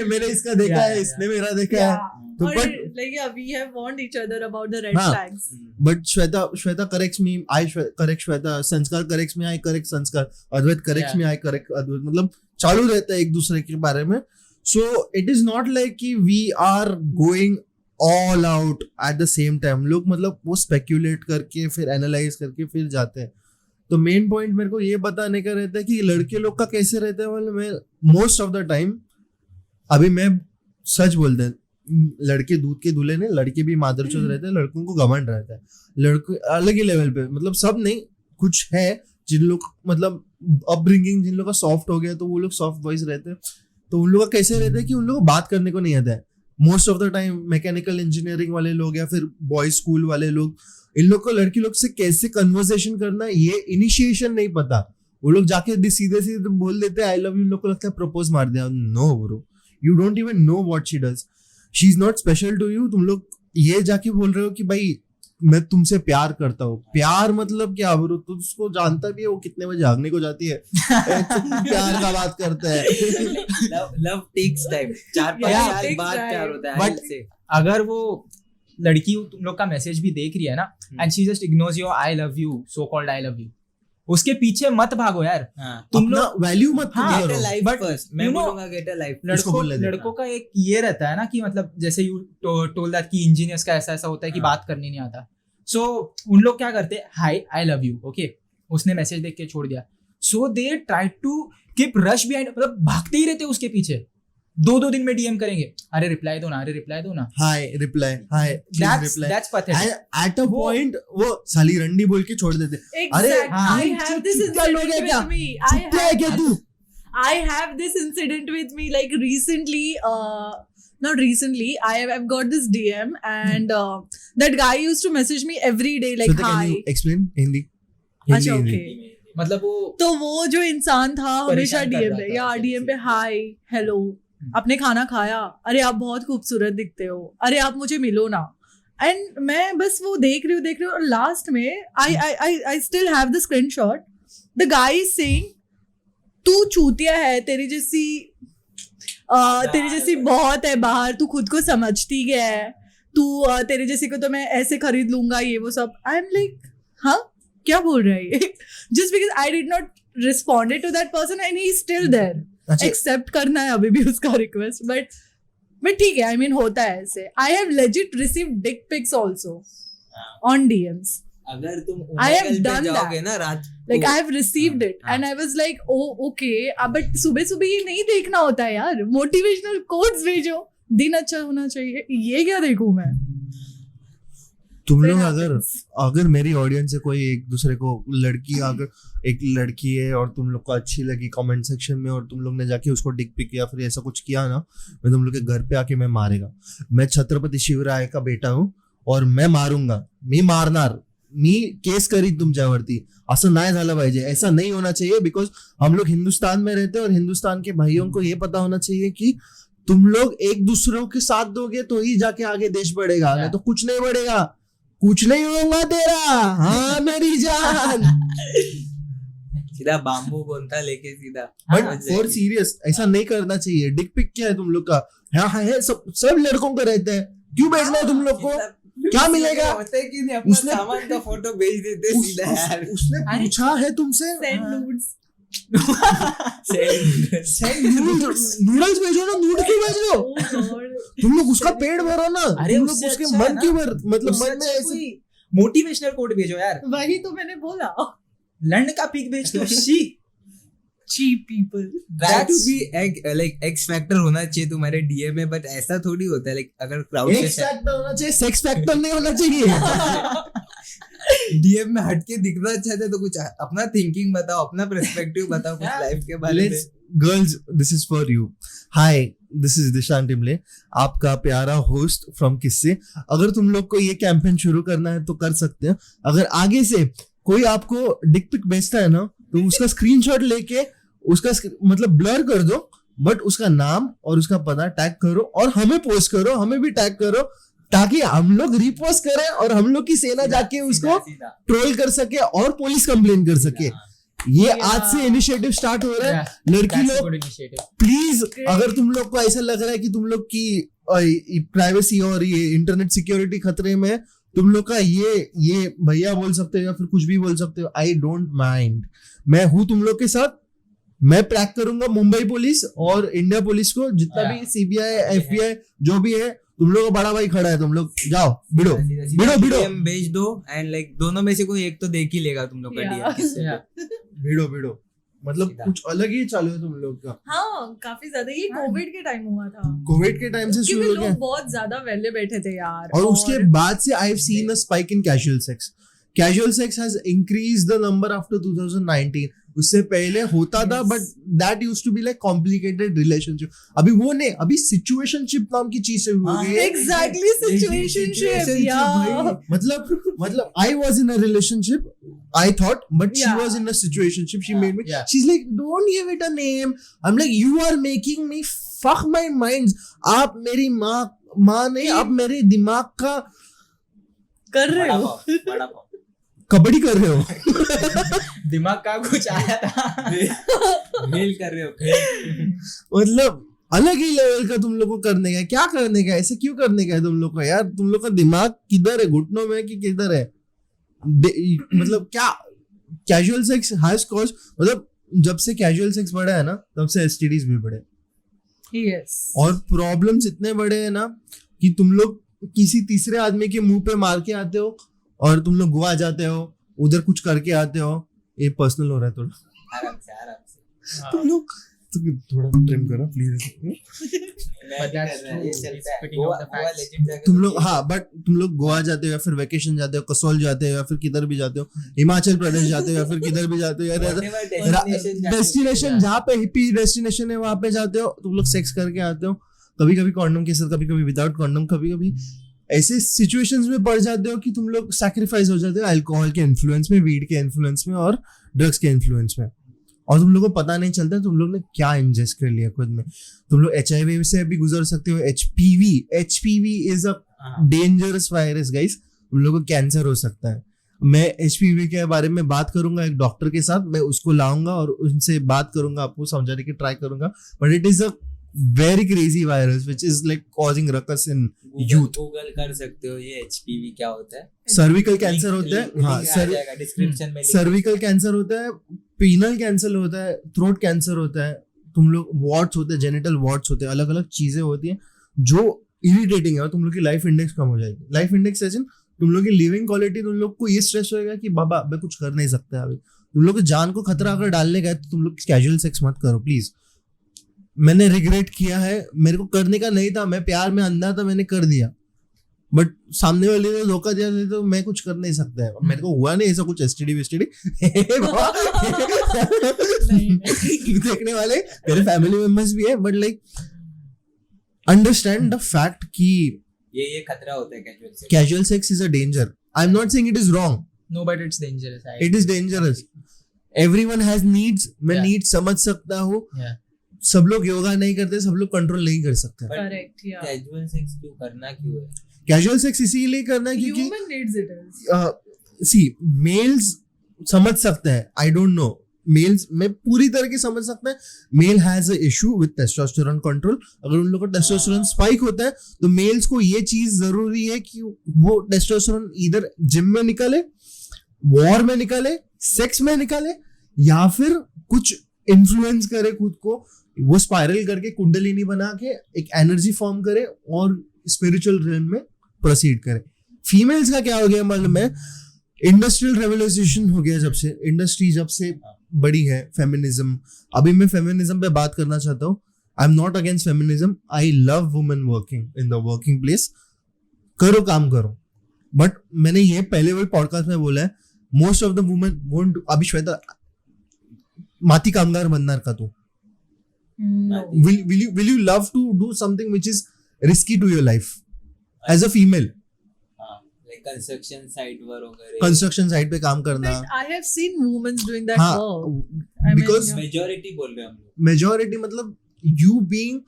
मैंने इसका देखा है, इसने मेरा देखा है, तो Or, but like yeah, we have warned each other about the red हाँ. flags. but Shweta corrects me, I correct Shweta, Sanskar corrects me, I correct Sanskar, Advait corrects me, I correct Advait, मतलब चालू रहता है एक दूसरे के बारे में. So it is not like कि we are going all out at the same time. लोग मतलब वो speculate करके फिर analyze करके फिर जाते हैं. तो मेन पॉइंट मेरे को ये बताने का रहता है कि लड़के लोग का कैसे रहता है, मतलब मैं मोस्ट ऑफ द टाइम, अभी मैं सच बोलते हैं, लड़के दूध के दूल्हे ने, लड़के भी मादरचोद रहते हैं, लड़कों को घमंड रहता है, लड़के अलग ही लेवल पे, मतलब सब नहीं, कुछ है जिन लोग मतलब अपब्रिंगिंग जिन लोग का सॉफ्ट हो गया तो वो लोग सॉफ्ट वॉइस रहते हैं, तो उन लोग का कैसे रहता है कि उन लोग को बात करने को नहीं आता है. Most of the time mechanical engineering वाले लोग या फिर बॉयज स्कूल वाले लोग, इन लोग को लड़की लोग से कैसे कन्वर्सेशन करना है ये इनिशिएशन नहीं पता, वो लोग जाके सीधे सीधे बोल देते हैं आई लव यू, लोग को लगता है प्रपोज मार दिया. No bro, you don't even know what she does, she is not special to you. तुम लोग ये जाके बोल रहे हो कि भाई मैं तुमसे प्यार करता हूँ, प्यार मतलब क्या ब्रो, तू उसको जानता भी है वो कितने बजे भागने को जाती है प्यार का बात करता है. लव टेक्स टाइम, 4-5 Yeah, साल takes बाद time. प्यार होता है. But- से अगर वो लड़की तुम लोग का मैसेज भी देख रही है ना, and she just ignores your I love you, so called I love you, उसके पीछे मत भागो यार. तुम अपना लोग वैल्यू मत हाँ, करो. Get a life but first. मैं you know- बोलूंगा गेट अ लाइफ. उसको बोलने देना. लड़कों का एक ये रहता है ना कि मतलब जैसे यू टोल्ड दैट कि इंजीनियर्स का ऐसा ऐसा होता है कि हाँ. बात करनी नहीं आता. सो उन लोग क्या करते हैं, hi I love you, okay, उसने मैसेज देख के छोड़ दिया, so they try to keep rush behind, मतलब भागते ही रहते हैं उसके पीछे, 2-2 दिन में डीएम करेंगे, अरे रिप्लाई दो ना, अरे रिप्लाई दो ना. Hi reply, hi reply. That's pathetic. At a point वो साली रंडी बोल के छोड़ देते. अरे Exactly. I have this चुतिया लोग है incident क्या? with me. चुतिया है क्या तू? I have this incident with me like recently. Not recently. I've got this DM and that guy used to message me every day like Shweta, can hi. you explain Hindi? अच्छा Hindi. okay. मतलब वो तो वो जो इंसान था हमेशा परेशान कर डीएम रहा पे था या उससे डीएम पे हाय हेलो, आपने खाना खाया, अरे आप बहुत खूबसूरत दिखते हो, अरे आप मुझे मिलो ना. एंड मैं बस वो देख रही हूँ और लास्ट में I still have the screenshot. The guy is saying तू चूतिया है, तेरी जैसी बहुत है बाहर, तू खुद को समझती क्या है, तू तेरे जैसी को तो मैं ऐसे खरीद लूंगा, ये वो सब. आई एम लाइक हाँ क्या बोल रहा है ये, just because I did not responded to that person and he is still there. अच्छा, एक्सेप्ट करना है अभी भी उसका रिक्वेस्ट, बट ठीक है, आई मीन होता है ऐसे. I have legit receive dick pics also on DMs. अगर तुम I have ओमेगल पे done जाओगे that. ना रात लाइक को, आई हैव रिसीव्ड इट हाँ. And I was like oh okay, but सुबह सुबह ये नहीं देखना होता है यार, मोटिवेशनल कोट्स भेजो, दिन अच्छा होना चाहिए, ये क्या देखूं मैं. तुम It लोग happens. अगर मेरी ऑडियंस से कोई एक दूसरे को लड़की, अगर एक लड़की है और तुम लोग को अच्छी लगी कमेंट सेक्शन में और तुम लोग ने जाके उसको डिक पिक या फिर ऐसा कुछ किया ना, मैं तुम लोग के घर पे आके मैं मारेगा. मैं छत्रपती शिवराय का बेटा हूँ और मैं मारूंगा, मी मारणार, मी केस करीन तुमच्यावरती. असं नाही झालं पाहिजे, ऐसा नहीं होना चाहिए, बिकॉज हम लोग हिंदुस्तान में रहते हैं और हिंदुस्तान के भाइयों को ये पता होना चाहिए कि तुम लोग एक दूसरों के साथ दोगे तो ही जाके आगे देश बढ़ेगा, नहीं तो कुछ नहीं बढ़ेगा, कुछ नहीं होगा तेरा। हाँ मेरी जान। सीधा बाम्बू बोलता लेके सीधा। बट फॉर सीरियस ऐसा नहीं करना चाहिए। डिक पिक क्या है तुम लोग का? हाँ है, सब लड़कों का रहता है, क्यों भेजना है तुम लोग को? क्या मिलेगा? होता है कि नहीं, अपना सामान का फोटो भेज देते सीधा यार। उसने पूछा है तुमसे, Send nudes. नूडल्स भेजो ना, नूड क्यों भेज रहे हो? Oh God. तुम लोग उसका पेट भरो ना, अरे तुम लोग उससे उसके अच्छा मन है क्यों ना? भर, मतलब मन में ऐसे मोटिवेशनल कोट भेजो यार, वही तो मैंने बोला। लंड का पिक भेज दो। She Cheap people. Try to be like X factor होना चाहिए तुम्हारे डीएम में, बट ऐसा थोड़ी होता है। लाइक अगर क्राउड एक्स फैक्टर होना चाहिए, सेक्स फैक्टर नहीं होना चाहिए। डीएम में हटके दिखना चाहते हो तो कुछ अपना थिंकिंग बताओ, अपना पर्सपेक्टिव बताओ कुछ लाइफ के बारे में। Girls, this is for you. Hi, this is दिशान टिमले, आपका प्यारा होस्ट फ्रॉम किस्से। अगर तुम लोग को ये कैंपेन शुरू करना है तो कर सकते हैं। अगर आगे से कोई आपको डिक पिक भेजता है ना, तो उसका स्क्रीनशॉट लेके उसका मतलब ब्लर कर दो, बट उसका नाम और उसका पता टैग करो और हमें पोस्ट करो, हमें भी टैग करो, ताकि हम लोग रिपोस्ट करें और हम लोग की सेना जाके उसको ट्रोल कर सके और पुलिस कंप्लेन कर सके। ये आज से इनिशिएटिव स्टार्ट हो रहा है। लड़की लोग प्लीज, अगर तुम लोग को ऐसा लग रहा है कि तुम लोग की प्राइवेसी और ये इंटरनेट सिक्योरिटी खतरे में है, तुम लोग का ये भैया बोल सकते हो या फिर कुछ भी बोल सकते हो, आई डोंट माइंड। मैं हूं तुम लोग के साथ। मैं ट्रैक करूंगा मुंबई पुलिस और इंडिया पुलिस को, जितना भी सीबीआई एफबीआई जो भी है, तुम लोग का बड़ा भाई खड़ा है, तुम लोग जाओ भिड़ो भिड़ो भिड़ो डीएम भेज दो एंड लाइक दोनों में से कोई एक तो देख ही लेगा तुम लोग का डीएम। भिड़ो भिड़ो, मतलब कुछ अलग ही चालू है तुम लोग का। हाँ, काफी ज्यादा। ये कोविड के टाइम हुआ था, कोविड के टाइम से शुरू क्योंकि हो गया लोग बहुत ज्यादा वेले बैठे थे यार। और उसके बाद से I have seen a spike in casual sex. Casual sex has increased the number after 2019। उससे पहले होता था, but that used to be like complicated relationship. अभी वो नहीं, अभी सिचुएशनशिप नाम की चीज शुरू हो गई है। एग्जैक्टली, सिचुएशनशिप या मतलब I was in a relationship, I thought, but she was in a situationship. She made me. She's like, don't give it a name. I'm like, you are making me fuck my minds. आप मेरी माँ नहीं, आप मेरे दिमाग का कर रहे हो, कबड्डी कर रहे हो। दिमाग का कुछ आया था, खेल कर रहे हो। मतलब अलग ही लेवल का तुम लोग को करने का है। क्या करने का है? ऐसे क्यों करने का है तुम लोग को यार? तुम लोग का दिमाग किधर है? घुटनों में कि किधर है? मतलब क्या कैजुअल सेक्स हैज कॉज, मतलब जब से कैजुअल सेक्स बढ़ा है ना, तब से एसटीडीज भी बढ़े। yes. और प्रॉब्लम्स इतने बड़े हैं ना कि तुम लोग किसी तीसरे आदमी के मुंह पे मार के आते हो और तुम लोग गोवा जाते हो, उधर कुछ करके आते हो। ये पर्सनल हो रहा है थोड़ा, आराम से। तुम लोग थोड़ा ट्रिम करो प्लीज। तुम लोग हाँ, बट तुम लोग गोवा जाते हो या फिर वेकेशन जाते हो, कसौल जाते हो या फिर किधर भी जाते हो, हिमाचल प्रदेश जाते हो या फिर किधर भी जाते हो, या डेस्टिनेशन जहाँ पे हिप्पी डेस्टिनेशन है वहां पे जाते हो, तुम लोग सेक्स करके आते हो। कभी कभी कॉन्डम के साथ, कभी कभी विदाउट कॉन्डम, कभी कभी ऐसे सिचुएशंस में पड़ जाते हो कि तुम लोग सैक्रिफाइस हो जाते हो अल्कोहल के इन्फ्लुएंस में, वीड के इन्फ्लुएंस में और ड्रग्स के इन्फ्लुएंस में, और तुम लोग को पता नहीं चलता तुम लोग ने क्या इंजेस्ट कर लिया खुद में। तुम लोग HIV से भी गुजर सकते हो। HPV is a dangerous virus guys. तुम लोग को कैंसर हो सकता है। मैं HPV के बारे में बात करूंगा एक डॉक्टर के साथ, मैं उसको लाऊंगा और उनसे बात करूंगा, आपको समझाने की ट्राई करूंगा। But it is a very crazy virus which is like causing ruckus in youth. Google कर सकते हो ये HPV क्या होता है। सर्विकल कैंसर होता है, हाँ डिस्क्रिप्शन में। सर्विकल कैंसर होता है, पीनल कैंसर होता है, थ्रोट कैंसर होता है, तुम लोग वॉर्ट्स होते हैं, जेनिटल वॉर्ट्स होते हैं, अलग अलग चीजें होती हैं जो इरिटेटिंग है और तुम लोग की लाइफ इंडेक्स कम हो जाएगी। लाइफ इंडेक्स सेशन तुम लोग की लिविंग क्वालिटी, तुम लोग को ये स्ट्रेस होएगा कि बाबा मैं कुछ कर नहीं सकता अभी। तुम लोग की जान को खतरा अगर डालने गए तो तुम लोग कैजुअल सेक्स मत करो प्लीज। मैंने रिग्रेट किया है, मेरे को करने का नहीं था, मैं प्यार में अंधा था, मैंने कर दिया, बट सामने वाले ने धोखा दिया तो मैं कुछ कर नहीं सकता है। मेरे को हुआ नहीं ऐसा कुछ STD विस्टडी देखने वाले मेरे फैमिली मेंबर्स भी है, but like understand the fact कि ये खतरा होता है casual sex is a danger. I am not saying it is wrong, no but it's dangerous. It is dangerous. Everyone has needs. मैं नीड्स समझ सकता हूँ। सब लोग योगा नहीं करते, सब लोग कंट्रोल नहीं कर सकते. Correct, yeah. कैजुअल सेक्स क्यों करना क्यों है? कैजुअल सेक्स इसीलिए करना है क्योंकि Human needs it is. See males समझ सकते हैं. आई डोंट नो, मेल्स में पूरी तरह की समझ सकते हैं. Male has a issue with testosterone control. अगर उन लोगों का टेस्टोस्टेरोन स्पाइक होता है तो मेल्स को ये चीज जरूरी है कि वो टेस्टोस्टेरोन इधर जिम में निकाले, वॉर में निकाले, सेक्स में निकाले, या फिर कुछ इन्फ्लुएंस करे खुद को, वो स्पाइरल करके कुंडलिनी बना के एक एनर्जी फॉर्म करे और स्पिरिचुअल रियल्म में प्रोसीड करे. फीमेल्स का क्या हो गया मालूम में, इंडस्ट्रियल रेवोल्यूशन हो गया जब से, इंडस्ट्री जब से बड़ी है, फेमिनिज्म. अभी मैं फेमिनिज्म पे बात करना चाहता हूँ. आई am not against feminism. I love women working in the working place. करो, काम करो. बट मैंने ये पहले वाले पॉडकास्ट में बोला है, most of the women won't. अभी श्वेता, माती कामगार बनणार का तू? No. Will you love to do something which is risky to your life as a female? Like construction site वर वगैरह, कंस्ट्रक्शन साइट पे काम करना. But I have seen women doing that हाँ, work. I mean, because yeah. Majority बोल रहे हैं हम लोग. मेजॉरिटी मतलब you being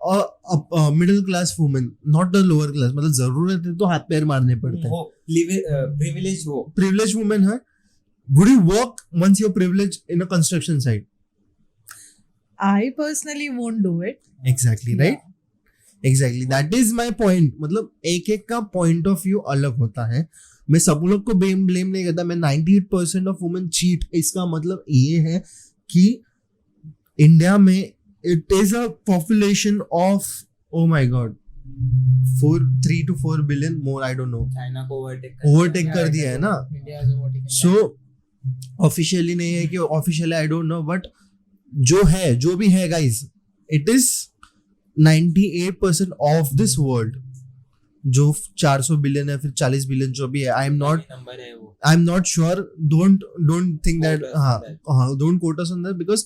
a middle class woman, not a lower class. मतलब जरूरत है तो हाथ पैर मारने पड़ते हैं. वो प्रिविलेज हो. Privileged woman है. Would you work once you're privileged in a construction site? I personally won't do it. Exactly, right? Exactly. That is my point. मतलब एक एक का point of view अलग होता है. मैं सब लोग को blame नहीं करता. मैं 98% of women cheat. इसका मतलब ये है कि इंडिया में it is a population of, oh my god, 3 to 4 billion more, I don't know. China को ओवरटेक कर दिया है ना. India is overtaking. So officially नहीं है कि officially, I don't no, but जो है, जो भी है guys, it is 98% of this world, जो 400 बिलियन है, फिर 40 बिलियन जो भी है. आई एम नंबर है वो. Not sure. Don't think that. हाँ, don't quote us on that, because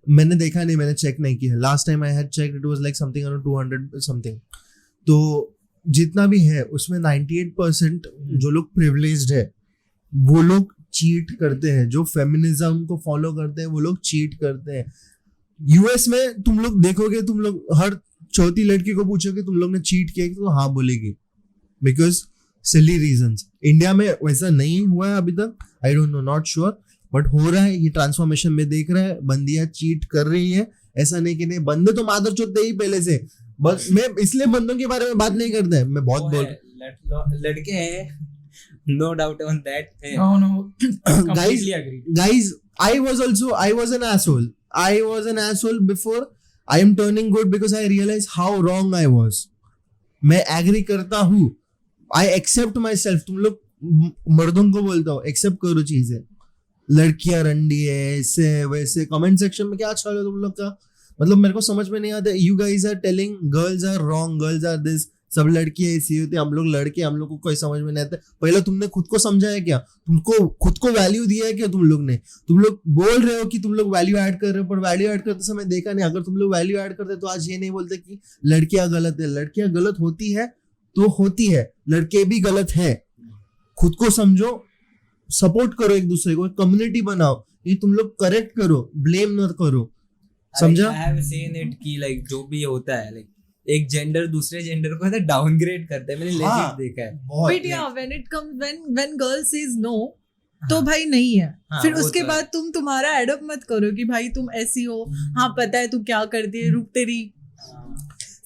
मैंने देखा नहीं, मैंने चेक नहीं किया. Last time I had check, it was like something around 200 something. तो जितना भी है उसमें 98% जो लोग प्रिविलेज्ड है वो लोग चीट करते हैं. जो फेमिनिज्म को फॉलो करते हैं वो लोग चीट करते हैं. यूएस में तुम लोग देखोगे, तुम लोग हर चौथी लड़की को पूछोगे तुम लोग ने चीट किया तो हाँ बोलेगी, बिकॉज सिली रीजंस. इंडिया में वैसा नहीं हुआ है अभी तक. आई don't no, not sure, but हो रहा है. ये ट्रांसफॉर्मेशन में देख रहा है, बंदियां चीट कर रही है. ऐसा नहीं कि नहीं, बंदे तो मादर चोदते ही पहले से. बस मैं इसलिए बंदों के बारे में बात नहीं करता है. मैं बहुत बोल लड़के हैं, no doubt on that. No, completely agree. guys, I was an asshole before. I am turning good because I realize how wrong I was. मैं एग्री करता हूँ. I accept myself. तुम लोग मर्दों को बोलता हूँ, एक्सेप्ट करो चीजें. लड़कियां रंडी है, ऐसे वैसे. कमेंट सेक्शन में क्या चल रहा है तुम लोग का, मतलब मेरे को समझ में नहीं आता. You guys are telling girls are wrong, girls are this, सब लड़कियां ऐसी होती है, हम लोग लड़के, हम लोग को कोई समझ में नहीं आता. पहले तुमने खुद को समझा है क्या? तुमको खुद को वैल्यू दिया है क्या तुम लोग ने? तुम लोग बोल रहे हो कि तुम लोग वैल्यू ऐड कर रहे हो, पर वैल्यू ऐड करते समय देखा नहीं. अगर तुम लोग वैल्यू ऐड करते तो आज ये नहीं बोलते कि लड़कियां गलत है. लड़कियां गलत होती है तो होती है, लड़के भी गलत है. खुद को समझो, सपोर्ट करो एक दूसरे को, कम्युनिटी बनाओ. ये तुम लोग करेक्ट करो, ब्लेम मत करो. समझा? I have seen it कि like जो भी होता है, like एक जेंडर दूसरे जेंडर को डाउनग्रेड करता है. मैंने legit देखा है. But yeah, when it comes, when girl says no, तो भाई नहीं है. फिर वो उसके तो बाद तुम तुम्हारा एडअप मत करो कि भाई तुम ऐसी हो, हाँ पता है तू क्या करती है, रुक तेरी.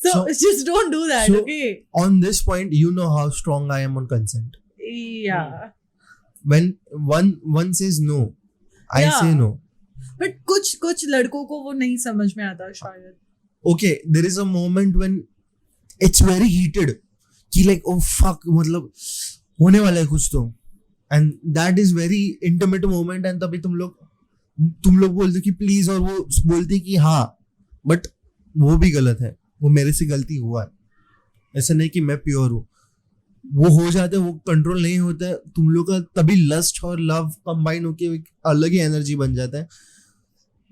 So just don't do that, so okay? On this point, you know how strong I am on consent. Yeah. When one says no, I Yeah. say no. But कुछ लड़कों को वो नहीं समझ में आता शायद. Okay, there is a moment when it's very heated कि like oh fuck, मतलब होने वाला है कुछ तो, and that is very intimate moment. and तभी तुम लोग बोलते कि प्लीज, और वो बोलती कि हाँ, बट वो भी गलत है, वो मेरे से गलती हुआ है. ऐसा नहीं कि मैं प्योर हूँ. वो हो जाता है, वो कंट्रोल नहीं होता है. तुम लोग का तभी लस्ट और लव कंबाइन होके एक अलग ही एनर्जी बन जाता है.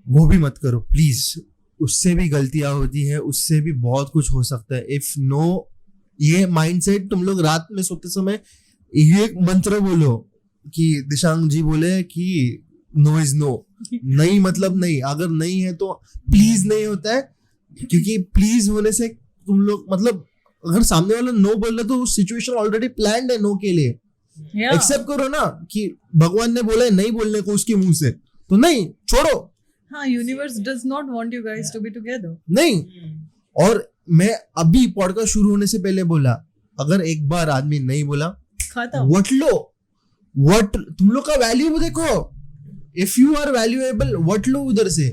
वो भी मत करो प्लीज. उससे भी गलतियां होती है, उससे भी बहुत कुछ हो सकता है. इफ नो, ये माइंडसेट तुम लोग रात में सोते समय ये मंत्र बोलो कि दिशांग जी बोले कि नो इज नो. नहीं मतलब नहीं, अगर नहीं है तो प्लीज नहीं होता है, क्योंकि प्लीज होने से तुम लोग मतलब अगर सामने वाला नो बोल रहा तो सिचुएशन ऑलरेडी प्लान्ड है नो के लिए, Yeah. एक्सेप्ट करो ना कि भगवान ने बोला है नहीं बोलने को उसके मुंह से, तो नहीं छोड़ो, हाँ, universe does not want you guys to be together. नहीं। और मैं अभी पॉडकास्ट शुरू होने से पहले बोला, अगर एक बार आदमी नहीं बोला खत्म. वट लो, वट तुम लोग का वैल्यू देखो, इफ यू आर वैल्यूएबल वट लो उधर से।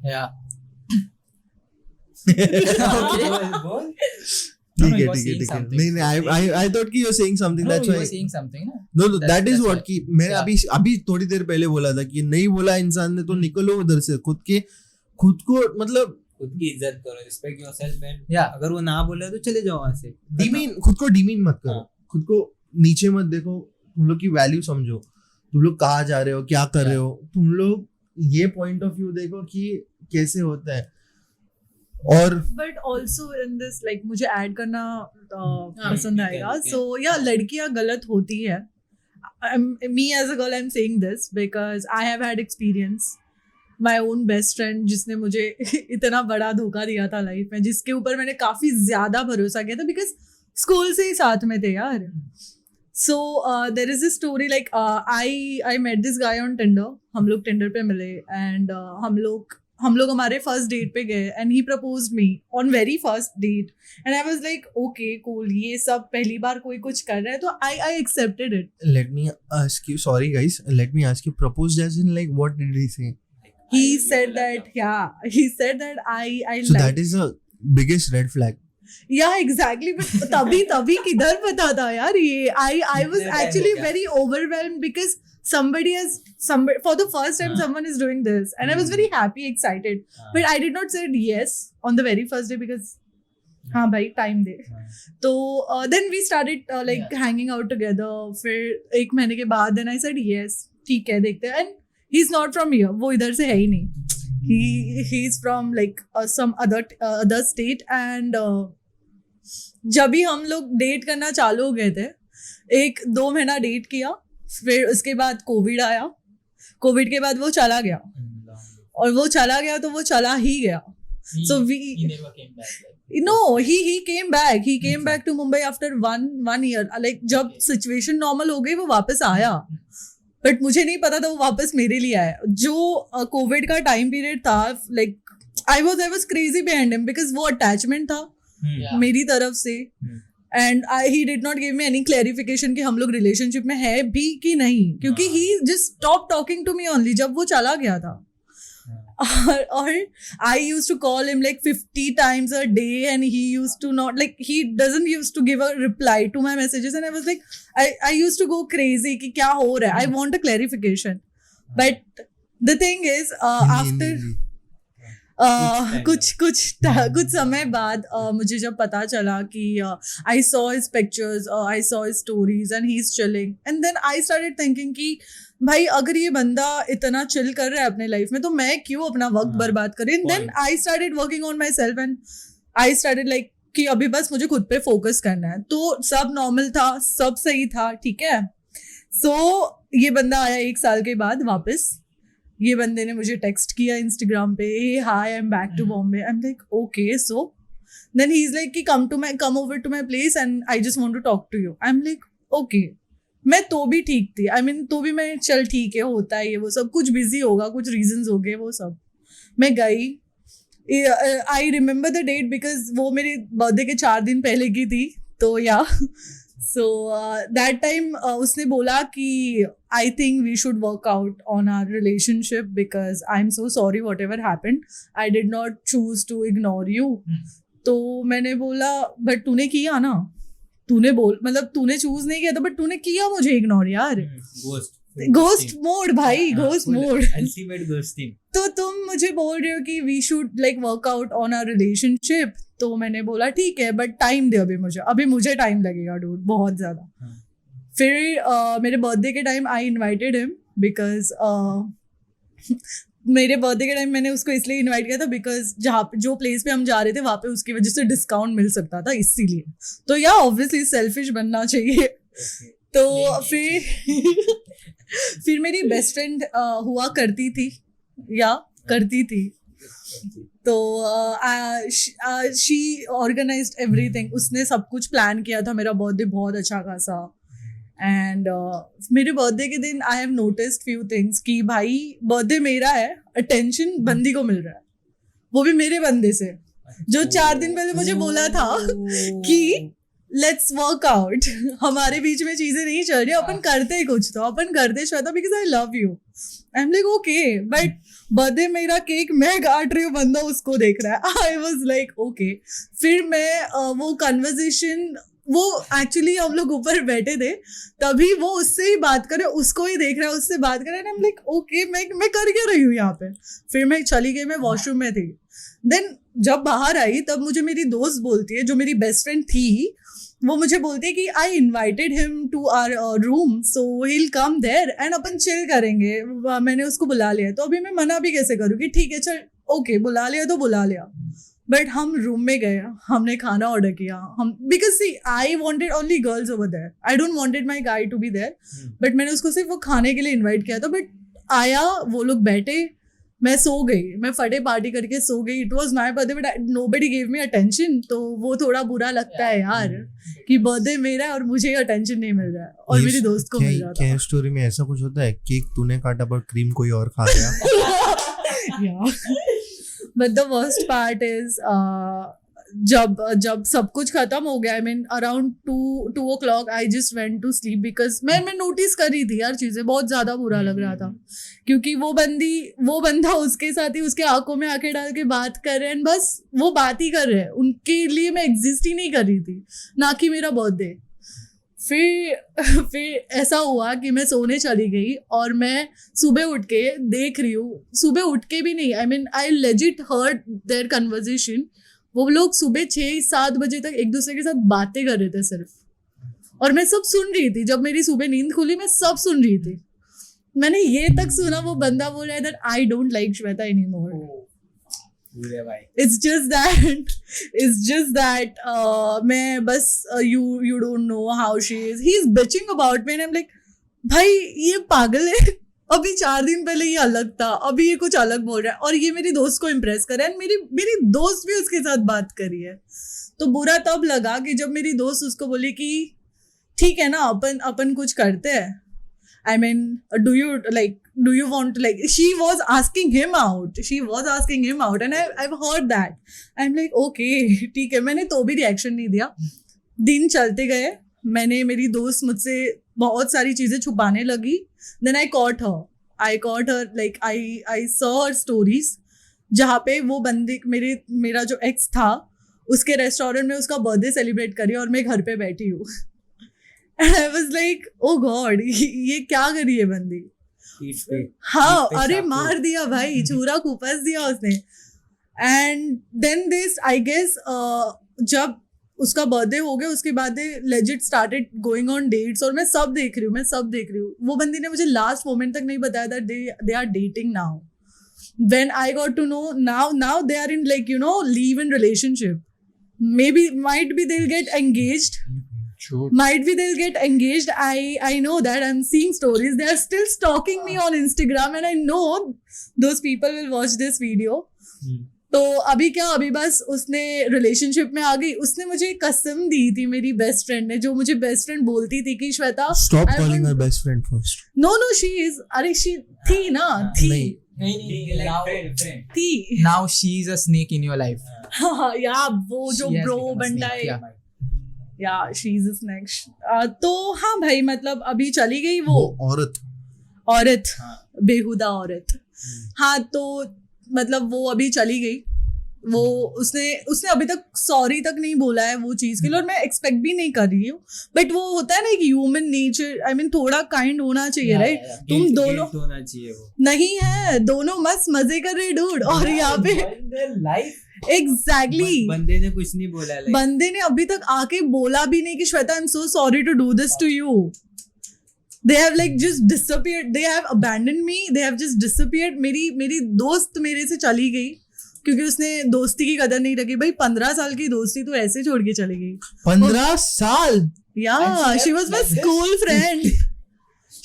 Yeah. बोल No, ठीक he है was ठीक है saying ठीक है, something. नहीं आई थॉट कि you are saying something, No, that's you why. were saying something, no? No That's- that is that's what why. कि मैंने Yeah. अभी थोड़ी देर पहले बोला था कि नहीं बोला इंसान ने तो निकलो उधर से, खुद को मतलब खुद की इज्जत करो, रिस्पेक्ट योरसेल्फ एंड Yeah. अगर वो ना बोले तो चले जाओ वहां से। खुद को डिमीन मत करो, हाँ। खुद को नीचे मत देखो, तुम लोग की वैल्यू समझो, तुम लोग कहाँ जा रहे हो, क्या कर रहे हो, तुम लोग ये पॉइंट ऑफ व्यू देखो कि कैसे होता है। और But also in this, like, मुझे ऐड करना हाँ, पसंद ठीक है, आएगा. ठीक है. So yeah, लड़कियां गलत होती है. Me as a girl, I'm saying this because I have had experience. My own best friend जिसने मुझे इतना बड़ा धोखा दिया था लाइफ में, जिसके ऊपर मैंने काफी ज्यादा भरोसा किया था, बिकॉज स्कूल से ही साथ में थे यार. So there is this story like I met this guy on Tinder. हम लोग Tinder पे मिले and हम लोग हमारे फर्स्ट डेट पे गए and he proposed me on very first date and I was like okay cool, ये सब पहली बार कोई कुछ कर रहा है तो I accepted it. let me ask you, sorry guys, let me ask you, proposed as in like what did he say? He said that I So like. that is the biggest red flag. Yeah, exactly. But तभी किधर पता था यार ये. I was इतने actually time हो गया. very overwhelmed because somebody for the first time someone is doing this and I was very happy, excited. But I did not say yes on the very first day because हाँ भाई time दे. तो then we started like hanging out together. फिर एक महीने के बाद then I said yes, ठीक है देखते हैं. And he's not from here, वो इधर से है ही नहीं. He's from like some other state and जब भी हम लोग डेट करना चालू हो गए थे, 1-2 महीना डेट किया, फिर उसके बाद कोविड आया. कोविड के बाद वो चला गया और वो चला गया तो वो चला ही गया. So He never came back. Like, No, he came back. He came back to Mumbai after one year. Like जब सिचुएशन नॉर्मल हो गई वो वापस आया. बट मुझे नहीं पता था वो वापस मेरे लिए आया. जो कोविड का टाइम पीरियड था, like I was crazy behind him because वो अटैचमेंट था yeah. मेरी तरफ से. And he did not give me any clarification कि हम लोग रिलेशनशिप में है भी कि नहीं, क्योंकि he just stop talking to me only जब वो चला गया था. और I used to call him like 50 times a day and he used to not, like, he doesn't used to give a reply to my messages and I was like I used to go crazy कि क्या हो रहा है. I want a clarification. But the thing is after कुछ समय बाद मुझे जब पता चला कि I saw his pictures, I saw his stories and he's chilling and then I started thinking कि भाई अगर ये बंदा इतना चिल कर रहा है अपने लाइफ में तो मैं क्यों अपना वक्त बर्बाद करें. Then I started working on my self and I started like कि अभी बस मुझे खुद पे फोकस करना है. तो सब नॉर्मल था, सब सही था, ठीक है. सो ये बंदा आया 1 साल के बाद वापस. ये बंदे ने मुझे टेक्स्ट किया इंस्टाग्राम पे, hi I am back to Bombay. I am like okay. So then he is like कि come over to my place and I just want to talk to you. I am like okay. मैं तो भी ठीक थी, I mean, तो भी मैं चल ठीक है, होता है ये वो सब, कुछ बिजी होगा, कुछ रीजंस हो गए, वो सब. मैं गई. I remember the date because वो मेरे बर्थडे के 4 दिन पहले की थी. तो या सो दैट टाइम उसने बोला कि I think we should work out on our relationship because I am so sorry whatever happened. I did not choose to ignore you. तो मैंने बोला बट तूने किया ना, तूने चूज नहीं किया था बट तूने किया मुझे इग्नोर यार. घोस्ट मोड भाई, घोस्ट मोड. Ultimate ghosting. तो तुम मुझे बोल रहे हो कि we should like work out on our relationship. तो मैंने बोला ठीक है बट टाइम दे अभी मुझे टाइम लगेगा डूड, बहुत ज्यादा. फिर मेरे बर्थडे के time I invited him because मेरे बर्थडे के टाइम मैंने उसको इसलिए इनवाइट किया था बिकॉज जो प्लेस पे हम जा रहे थे वहाँ पे उसकी वजह से डिस्काउंट मिल सकता था, इसीलिए. तो या ऑब्वियसली सेल्फिश बनना चाहिए. तो फिर फिर मेरी बेस्ट फ्रेंड हुआ करती थी या करती थी, तो शी ऑर्गेनाइज्ड एवरीथिंग, उसने सब कुछ प्लान किया था मेरा बर्थडे बहुत अच्छा खासा। एंड मेरे बर्थडे के दिन I have noticed few things कि भाई बर्थडे मेरा है, अटेंशन बंदी को मिल रहा है, वो भी मेरे बंदे से, जो 4 दिन पहले मुझे बोला था कि लेट्स वर्क आउट, हमारे बीच में चीजें नहीं चल रही, अपन करते ही कुछ, तो अपन करते Shweta because I love you. I am like okay, but birthday मेरा केक मैं काट रही हूँ, बंदा उसको देख रहा है। I was like okay. फिर मैं वो कन्वर्सेशन, वो एक्चुअली हम लोग ऊपर बैठे थे, तभी वो उससे ही बात करे, उसको ही देख रहा है, उससे बात कर रहा है। आई एम लाइक ओके, मैं कर क्या रही हूँ यहाँ पे। फिर मैं चली गई, मैं वॉशरूम में थी। देन जब बाहर आई तब मुझे मेरी दोस्त बोलती है, जो मेरी बेस्ट फ्रेंड थी, वो मुझे बोलती है कि I invited him to our room so he will come there and अपन चिल करेंगे, मैंने उसको बुला लिया। तो अभी मैं मना भी कैसे करूँ कि ठीक है चल ओके, बुला लिया तो बुला लिया। बट हम रूम में गए, हमने खाना ऑर्डर किया, हम because see I wanted only girls over there, I don't wanted my guy to be there, but मैंने उसको सिर्फ वो खाने के लिए इन्वाइट किया था। बट आया, वो लोग बैठे, मैं सो गई, मैं फटे पार्टी करके सो गई। It was my birthday but nobody give me attention, तो वो थोड़ा बुरा लगता है यार कि बर्थडे मेरा है और मुझे अटेंशन नहीं मिल रहा है और मेरी दोस्त को मिल रहा था। क्या स्टोरी में ऐसा कुछ होता है, केक तूने काटा पर क्रीम कोई और खा गया? But the worst part is जब सब कुछ खत्म हो गया, I mean around 2 o'clock I just went to sleep because मैं नोटिस कर रही थी यार चीजें, बहुत ज्यादा बुरा लग रहा था क्योंकि वो बंदा उसके साथ ही उसके आंखों में आंखें डाल के बात कर रहे हैं, बस वो बात ही कर रहे हैं, उनके लिए मैं एग्जिस्ट ही नहीं कर रही थी, ना कि मेरा बर्थडे। फिर ऐसा हुआ कि मैं सोने चली गई और मैं सुबह उठ के देख रही हूँ, सुबह उठ के भी नहीं, I mean I legit heard their conversation. वो लोग सुबह 6-7 बजे तक एक दूसरे के साथ बातें कर रहे थे सिर्फ, और मैं सब सुन रही थी। जब मेरी सुबह नींद खुली मैं सब सुन रही थी, मैंने ये तक सुना वो बंदा बोल रहा है that I don't like Shweta anymore. It's just that मैं बस you don't know how she is. He's bitching about me and I'm like, भाई ये पागल है, अभी 4 दिन पहले ये अलग था, अभी ये कुछ अलग बोल रहा है, और ये मेरी दोस्त को इम्प्रेस कर रहा है, मेरी दोस्त भी उसके साथ बात करी है। तो बुरा तब लगा कि जब मेरी दोस्त उसको बोली कि ठीक है ना, अपन कुछ करते हैं, I mean, do you want to, like, she was asking him out and I've heard that. I'm like, okay, ठीक है, मैंने तो भी रिएक्शन नहीं दिया। दिन चलते गए, मेरी दोस्त मुझसे बहुत सारी चीजें छुपाने लगी। Then I caught her, like, I saw her stories, जहाँ पे वो बंदे मेरा जो एक्स था, उसके रेस्टोरेंट में उसका बर्थडे सेलिब्रेट करी और मैं घर पे बैठी हूँ। And I was like, oh God, ये क्या करी है बंदी। हाँ, अरे मार दिया भाई, छुरा कुपस दिया उसने। And then this, I guess, जब उसका बर्थडे हो गया उसके बाद legit started going on dates, और मैं सब देख रही हूँ। वो बंदी ने मुझे लास्ट मोमेंट तक नहीं बताया that they are dating now. When I got to know, now they are in, like, you know, live-in relationship. Might be they'll get engaged. Sure. Might be they'll get engaged. I know that. I'm seeing stories. They are still stalking me on Instagram and I know those people will watch this video. तो अभी बस उसने relationship में आ गई। उसने मुझे कसम दी थी, मेरी बेस्ट फ्रेंड ने, जो मुझे बेस्ट फ्रेंड बोलती थी कि Shweta stop calling her best friend first. No, she is, अरे she थी ना, थी Now she is a snake in your life. हाँ यार, वो जो She has bro become a बनता snake, है yeah. या शी इज नेक्स्ट। तो हाँ भाई, मतलब अभी चली गई वो औरत, बेहुदा औरत। हाँ, तो मतलब वो अभी चली गई। वो उसने अभी तक सॉरी तक नहीं बोला है वो चीज के लिए, और मैं एक्सपेक्ट भी नहीं कर रही हूँ। बट वो होता है ना कि ह्यूमन नेचर, आई मीन थोड़ा काइंड होना चाहिए, राइट? तुम दोनों होना चाहिए, वो नहीं है, दोनों मस्त मजे कर रहे डूड, और यहाँ पे एग्जैक्टली बंदे ने कुछ नहीं बोला, बंदे ने अभी तक आके बोला भी नहीं कि Shweta I am so sorry to do this to you. They have like just disappeared. They have abandoned me. They have just disappeared. मेरी दोस्त मेरे से चली गई क्योंकि उसने दोस्ती की कदर नहीं रखी। भाई 15 साल की दोस्ती तो ऐसे छोड़ के चली गई। 15 साल? Yeah, she was my school friend.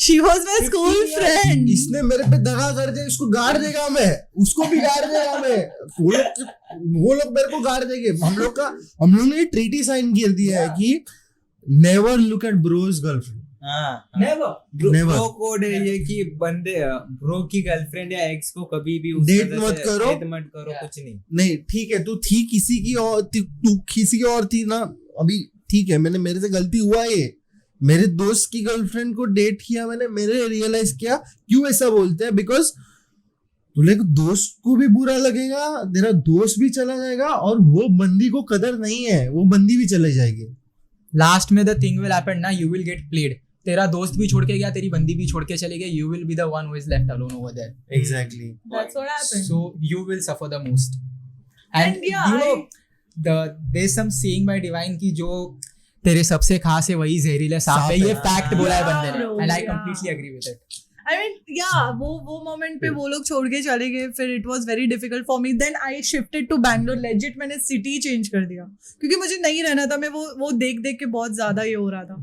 She was my school friend. इसने मेरे पे दगा कर दिया, इसको गाड़ देगा मैं, उसको भी गाड़ देगा मैं, वो लोग मेरे को गाड़ देंगे। हम लोग ने ट्रीटी साइन कर दिया है कि never look at bro's girlfriend. Never bro code है ये कि बंदे ब्रो की गर्लफ्रेंड या एक्स को कभी भी उस Date तरह मत से करो। date मत करो, कुछ नहीं। नहीं ठीक है, तू थी किसी की और तू किसी की और थी ना, अभी ठीक है, मेरे से गलती हुआ ये, मेरे दोस्त की गर्लफ्रेंड को डेट किया मैंने रियलाइज किया क्यों ऐसा बोलते हैं, बिकॉज तुझे दोस्त को भी बुरा लगेगा, तेरा दोस्त भी चला जाएगा, और वो बंदी को कदर नहीं है, वो बंदी भी चले जाएगी। लास्ट में द थिंग विल हैपन ना, यू विल गेट प्लेड। तेरा दोस्त भी छोड़ के गया, तेरी बंदी भी छोड़ के चली गई, you will be the one who is left alone over there. Exactly, That's what happened. So you will suffer the most. And yeah, you know, there's some saying by Divine कि जो तेरे सबसे खास है वही जहरीले सांप है, ये फैक्ट बोला है बंदे ने, Yeah, and I yeah. completely agree with it. I mean, yeah, वो मोमेंट पे वो लोग छोड़ के चले गए, फिर it was very difficult for me. Then I shifted to Bangalore, legit मैंने सिटी चेंज कर दिया क्योंकि मुझे नहीं रहना था। मैं वो देख के बहुत ज्यादा ये हो रहा था।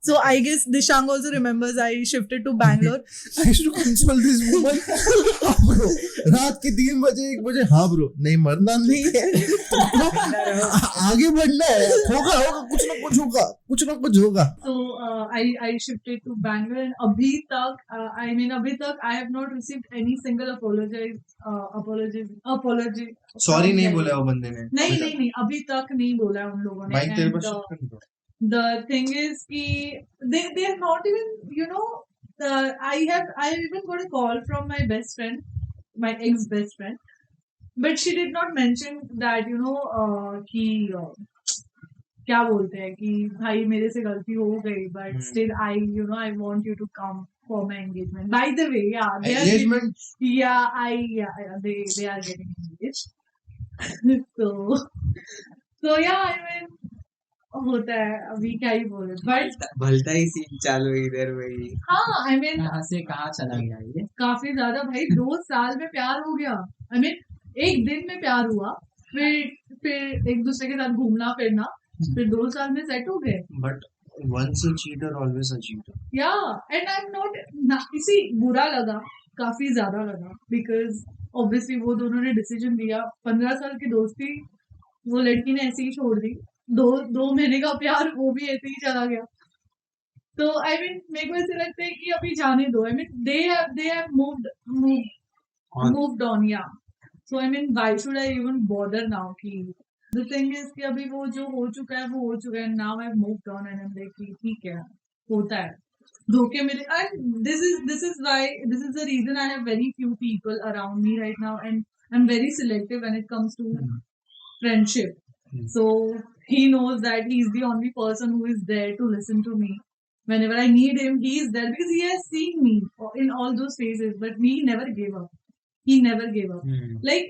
So I guess Dishang also remembers I shifted to Bangalore. I used to console this woman. Bro, रात के 3 बजे 1 बजे, हाँ ब्रो, नहीं मरना नहीं है, आगे बढ़ना है, होगा कुछ ना कुछ होगा। So I shifted to Bangalore and अभी तक I have not received any single apology. Sorry नहीं बोला वो बंदे ने, नहीं अभी तक नहीं बोला उन लोगों ने। भाई तेरे And, pass the thing is कि they are not even, you know, I even got a call from my best friend, my ex best friend, but she did not mention that, you know, कि क्या बोलते हैं कि भाई मेरे से गलती हो गई, but still I want you to come for my engagement. By the way, yeah, they engagement, they are getting engaged. so yeah, I mean होता है, अभी क्या ही बोले, बट भलता ही सीन चालू है इधर वही। हाँ, I mean कहाँ से कहाँ चला गया ये? काफी ज्यादा भाई, 2 साल में प्यार हो गया। I mean एक दिन में प्यार हुआ, फिर एक दूसरे के साथ घूमना फिरना, फिर 2 साल में सेट हो गए। but once a cheater always a cheater. Yeah, and I'm not इसी बुरा लगा, काफी ज्यादा लगा, because obviously वो दोनों ने डिसीजन दिया। 15 साल की दोस्ती वो लड़की ने ऐसे ही छोड़ दी, 2 महीने का प्यार वो भी ऐसे ही चला गया। तो आई मीन मेरे को ऐसे लगता है कि अभी जाने दो। I mean they have moved on, yeah. So I mean why should I even bother now? कि the thing is कि अभी वो जो हो चुका है वो हो चुका है। Now I've moved on and I'm like कि ठीक है, होता है, धोखे मिले। And this is the reason I have very few people around me right now, and I'm very selective when it comes to friendship. So he knows that he's the only person who is there to listen to me. Whenever I need him, he is there because he has seen me in all those phases. But he never gave up. Like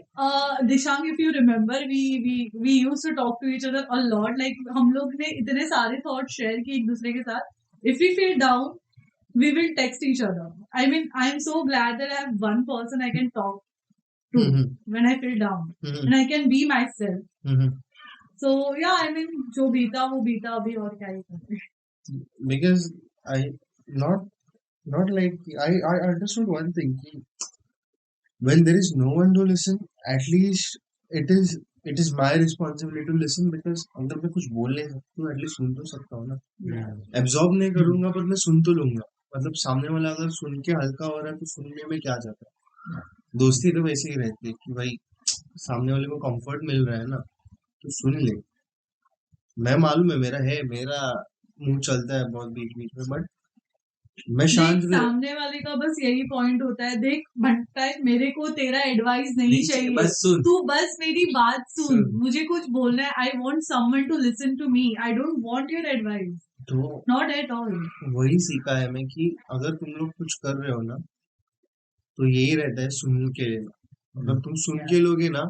Dishang, if you remember, we used to talk to each other a lot. Like हम लोग ने इतने सारे thoughts share किए एक दूसरे के साथ. If we feel down, we will text each other. I mean, I'm so glad that I have one person I can talk to when I feel down, and I can be myself. So yeah, I mean जो बीता वो बीता, अभी और क्या ही करें। Because I not like I understood one thing, when there is no one to listen, at least it is my responsibility to listen, because अगर मैं कुछ बोल नहीं सकता हूँ, एटलीस्ट सुन तो सकता हूँ ना। एब्जॉर्ब नहीं करूंगा पर मैं सुन तो लूंगा। मतलब सामने वाला अगर सुन के हल्का हो रहा है तो सुनने में क्या जाता है। दोस्ती तो वैसे ही रहती है कि भाई सामने वाले को कंफर्ट मिल रहा है ना, तो सुन ले। मैं मालूम है मेरा मुंह चलता है बहुत बीच बीच में, बट मैं शांत भी। सामने वाले का बस यही पॉइंट होता है, देख भटका है, मेरे को तेरा एडवाइस नहीं चाहिए, बस सुन, तू बस मेरी बात सुन। मुझे कुछ बोलना है, I want someone to listen to me, I don't want your advice, तो नॉट एट ऑल। वही सीखा है मैं कि अगर तुम लोग कुछ कर रहे हो ना, तो यही रहता है, सुन के लेना। अगर तुम सुन के लोगे ना,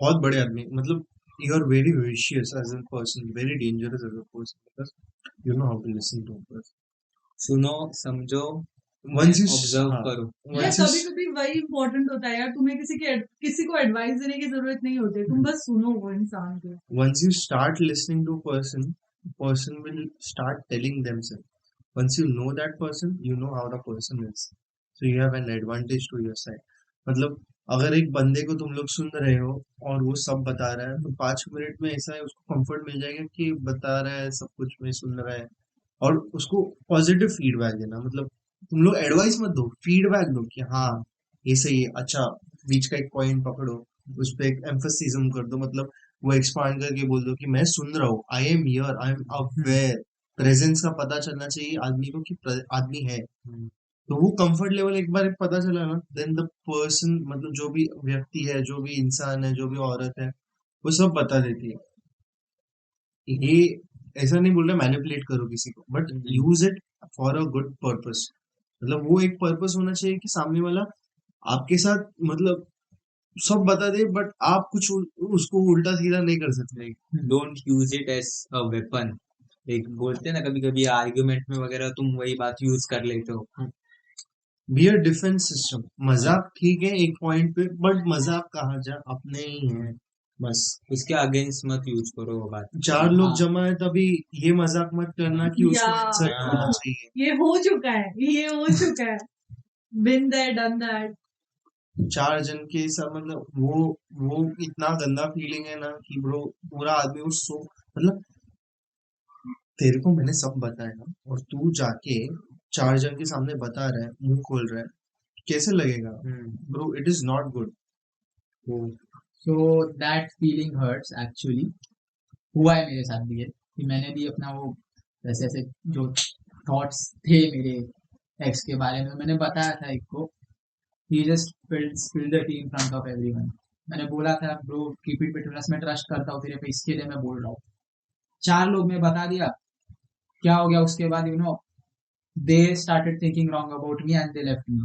बहुत बड़े आदमी, मतलब you are very vicious as a person, very dangerous as a person, because you know how to listen to a person. सुनो, समझो, Once you ऑब्जर्व करो। कभी कभी वही इम्पोर्टेंट होता है यार, तुम्हें किसी को एडवाइस देने की जरूरत नहीं होती, तुम बस सुनो वो इंसान को। Once you start listening to a person will start telling themselves. once you know that person, you know how the person is, so you have an advantage to your side. मतलब अगर एक बंदे को तुम लोग सुन रहे हो और वो सब बता रहा है, तो 5 मिनट में ऐसा है उसको कंफर्ट मिल जाएगा कि बता रहा है सब कुछ, में सुन रहा है, और उसको पॉजिटिव फीडबैक देना। मतलब तुम लोग एडवाइस मत दो, फीडबैक दो कि हाँ ये सही है, अच्छा बीच का एक पॉइंट पकड़ो, उस पर एक एम्फसिज्म कर दो, मतलब वो एक्सपांड करके बोल दो कि मैं सुन रहा हूँ, I am here, I am aware. Presence का पता चलना चाहिए आदमी को कि आदमी है। तो वो कंफर्ट लेवल एक बार पता चला ना, देन द पर्सन, मतलब जो भी व्यक्ति है, जो भी इंसान है, जो भी औरत है, वो सब बता देती है। ये ऐसा नहीं बोल रहा मैनिपुलेट करो किसी को, but use it for a good purpose. मतलब वो एक पर्पस होना चाहिए कि सामने वाला आपके साथ मतलब सब बता दे, बट आप कुछ उसको उल्टा सीधा नहीं कर सकते। Don't use it as a weapon. एक बोलते हैं ना कभी कभी आर्ग्यूमेंट में वगैरह तुम वही बात यूज कर लेते हो। Be a defence system. मजाक ठीक है एक पॉइंट पे, बट मजाक कहा जा अपने ही है, बस उसके अगेंस्ट मत यूज करो वो बात। 4 लोग हाँ। जमा है तभी ये मजाक मत करना कि उसको Yeah. इंसल्ट हाँ। होना चाहिए। ये हो चुका है, ये हो चुका है, बिन देयर डन दैट। 4 जन के सब, मतलब वो इतना गंदा फीलिंग है ना कि ब्रो पूरा आदमी वो सो, मतलब तेरे को मैंने सब बताया ना, और तू जाके 4 जन के सामने बता रहा है, मुंह खोल रहा है, कैसे लगेगा bro? It is not good. So that feeling hurts actually. हुआ है मेरे साथ भी ये कि मैंने भी अपना वो जैसे ऐसे जो थॉट्स थे मेरे एक्स के बारे में, मैंने बताया था एक को, he just spilled the tea in front of everyone. मैंने बोला था bro keep it between us, मैं ट्रस्ट करता हूँ तेरे पे, इसके लिए मैं बोल रहा हूँ। 4 लोग में बता दिया, क्या हो गया उसके बाद, they started thinking wrong about me and they left me.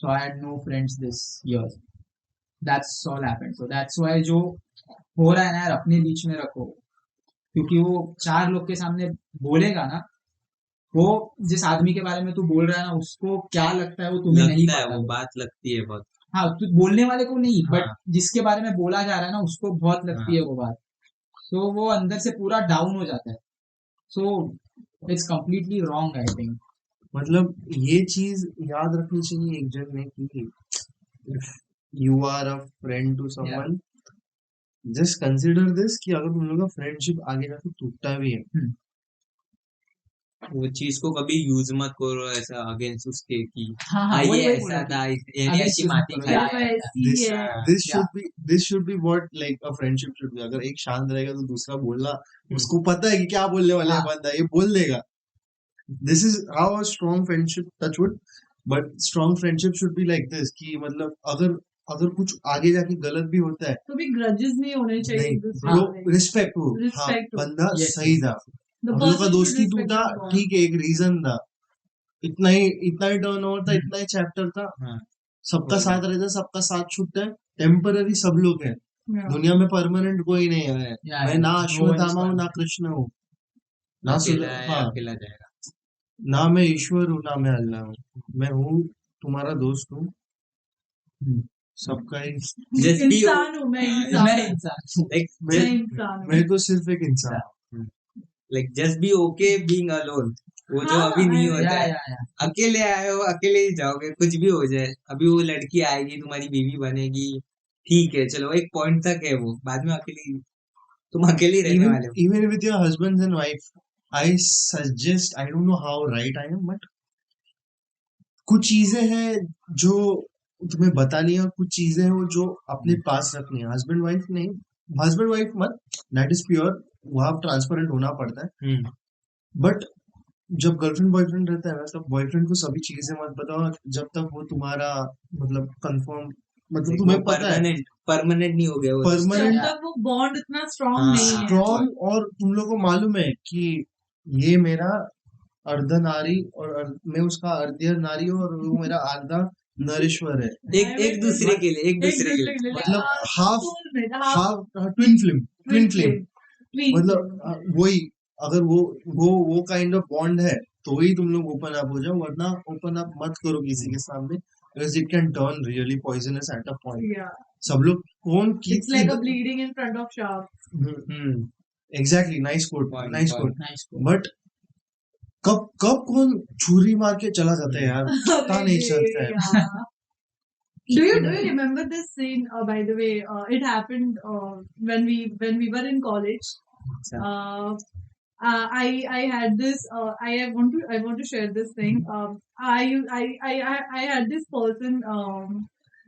So I had no friends this year. That's all happened. So that's why जो हो रहा है ना यार, अपने बीच में रखो, क्योंकि वो 4 लोग के सामने बोलेगा ना, वो जिस आदमी के बारे में तू बोल रहा है ना, उसको क्या लगता है वो तुम्हें नहीं लगता है पता। वो बात लगती है बहुत। हाँ, तू बोलने वाले को नहीं, हाँ। बट जिसके बारे में बोला जा रहा है ना उसको बहुत लगती है वो बात, तो वो अंदर से पूरा डाउन हो जाता है। So it's completely wrong I think. मतलब ये चीज याद रखनी चाहिए एक जन ने कि if you are a friend to someone, just consider this कि अगर तुम लोग का फ्रेंडशिप आगे जाके टूटता भी है, वो चीज को कभी यूज मत करो ऐसा अगेंस्ट उसके कि हाँ, हाँ वही ये वही ऐसा बोला था, कि ये against ऐसी use मत माटी करो, खाई या है। this Yeah. this should be what like a friendship should be। अगर एक शांत रहेगा तो दूसरा बोलना, उसको पता है कि क्या बोलने वाले है हाँ। बंदा, ये बोल देगा। this is how a strong friendship, touch wood, but strong friendship should be like this कि मतलब अगर कुछ आगे जाके गलत भी होता है तो भी ग्रजेस नहीं होने चाहिए नहीं एक दूसरे ब्रो, से। रिस्पेक्ट हो, हाँ Respect हो। बंदा Yes, सही yes, था, The हम लोग का person should दोस्ती respect टूटा, the bond. ठीक है एक रीजन था, इतना ही टर्न ओवर था, इतना ही चैप्टर था, हाँ। सबका वही साथ रहता है, सबका साथ छूटता है, टेम्पररी सब लोग हैं, Yeah. दुनिया में परमानेंट कोई नहीं है। Yeah, मैं ना no one is अश्वत्थामा हूँ, ना permanent. कृष्ण हूँ, ना अकेला है हाँ, अकेला जाएगा। ना मैं ईश्वर हूँ, ना मैं अल्लाह हूँ, मैं हूँ तुम्हारा दोस्त हूँ, सबका ही। Just be इंसान हूँ मैं, इंसान मैं हूँ। इंसान like मैं मैं इंसान हूँ। मैं तो सिर्फ एक इंसान हूँ। like just be okay being alone। वो जो हाँ, अभी नहीं I- होता है, या अकेले आए हो अकेले ही जाओगे, कुछ भी हो जाए। अभी वो लड़की आएगी तुम्हारी बीवी बनेगी, ठीक है चलो एक पॉइंट तक है, वो बाद में अकेली तुम अकेले ही रहने वाले हो। Even with your husbands and wife, I suggest, I don't know how right I am, but कुछ चीजें हैं जो तुम्हें बतानी है और कुछ चीजें हैं वो जो अपने पास रखनी है। हस्बैंड वाइफ नहीं, हस्बैंड वाइफ मत, दैट इज प्योर, वहां ट्रांसपेरेंट होना पड़ता है, बट जब गर्लफ्रेंड बॉयफ्रेंड रहता है ना, तब बॉयफ्रेंड को सभी चीजें मत बताओ जब तक वो तुम्हारा मतलब कंफर्म, मतलब तुम्हें पता है परमानेंट नहीं हो गया वो। जब परमानेंट तक वो बॉन्ड इतना स्ट्रॉन्ग हाँ, नहीं है। स्ट्रॉन्ग, और तुम लोग को मालूम है कि ये मेरा अर्धनारी और मैं उसका अर्ध्य नारी हूँ, और वो मेरा आधा नरेश्वर है, एक दूसरे के लिए, एक दूसरे के लिए। मतलब हाफ हाफ ट्विन फ्लेम, मतलब वही, अगर वो काइंड ऑफ बॉन्ड है तो ही तुम लोग ओपन अप हो जाओ, वरना ओपन अप मत करो किसी के सामने, because it can turn really poisonous eight a point. सब लोग कौन It's like a bleeding in front of shark. Exactly, nice quote, nice quote, but कब कौन छुरी मार के चला जाता है यार, पता नहीं चलता है। Yeah. Do you remember this scene? By the way, it happened when we were in college. I had this. I want to share this thing. I had this person.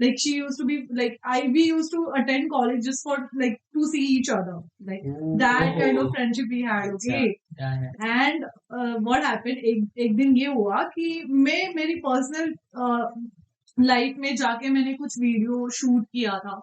Like she used to be like we used to attend college just for like to see each other, like that kind of friendship we had. Okay. Yeah, yeah. And what happened एक दिन ये हुआ कि मैं मेरी personal life में जाके मैंने कुछ वीडियो शूट किया था,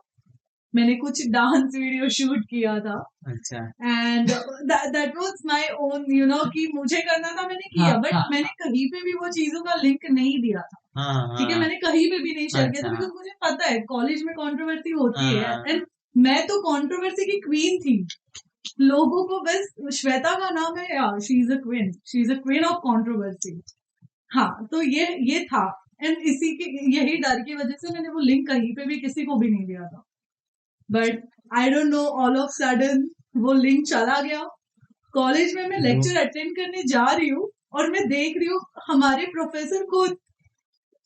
मैंने कुछ डांस वीडियो शूट किया था अच्छा and that was my own you know कि मुझे करना था मैंने किया, हाँ, बट हाँ, मैंने कहीं पे भी वो चीजों का लिंक नहीं दिया था, हाँ ठीक है, हाँ मैंने कहीं पे भी नहीं शेयर किया था अच्छा। बिकॉज मुझे पता है कॉलेज में कंट्रोवर्सी होती है हाँ। एंड मैं तो कंट्रोवर्सी की क्वीन थी, लोगों को बस श्वेता का नाम है यार, she is a queen of controversy. हाँ, तो ये था एंड इसी के यही डर की वजह से मैंने वो लिंक कहीं पे भी किसी को भी नहीं दिया था, but I don't know all of sudden वो लिंक चला गया। कॉलेज में मैं लेक्चर अटेंड करने जा रही हूँ और मैं देख रही हूँ हमारे प्रोफेसर को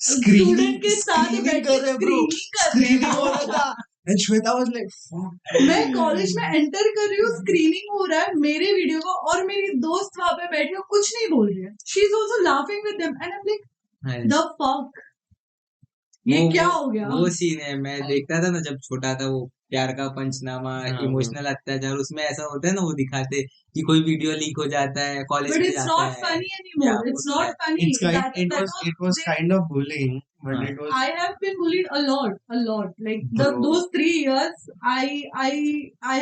स्टूडेंट के साथ स्क्रीनिंग बैठ कर रहे ब्रो, स्क्रीनिंग हो रहा कर था एंड श्वेता वाज लाइक मैं कॉलेज में एंटर कर रही हूँ, स्क्रीनिंग हो रहा है मेरे वीडियो का और मेरी दोस्त वहां पे बैठी है कुछ नहीं बोल रही है, she is also laughing with them and I am like the fuck, ये क्या हो गया। वो सीन है, मैं देखता था ना जब छोटा था, वो प्यार का पंचनामा, हाँ, इमोशनल अत्याचार, उसमें ऐसा होता है ना, वो दिखाते कि कोई वीडियो लीक हो जाता है, कॉलेज बट में इट्स जाता नॉट है। फनी एनीमोर, Yeah, इट्स वो तो not funny, it was kind of bullying, but हाँ. it was I have been bullied a lot. Like Bro. those 3 years, I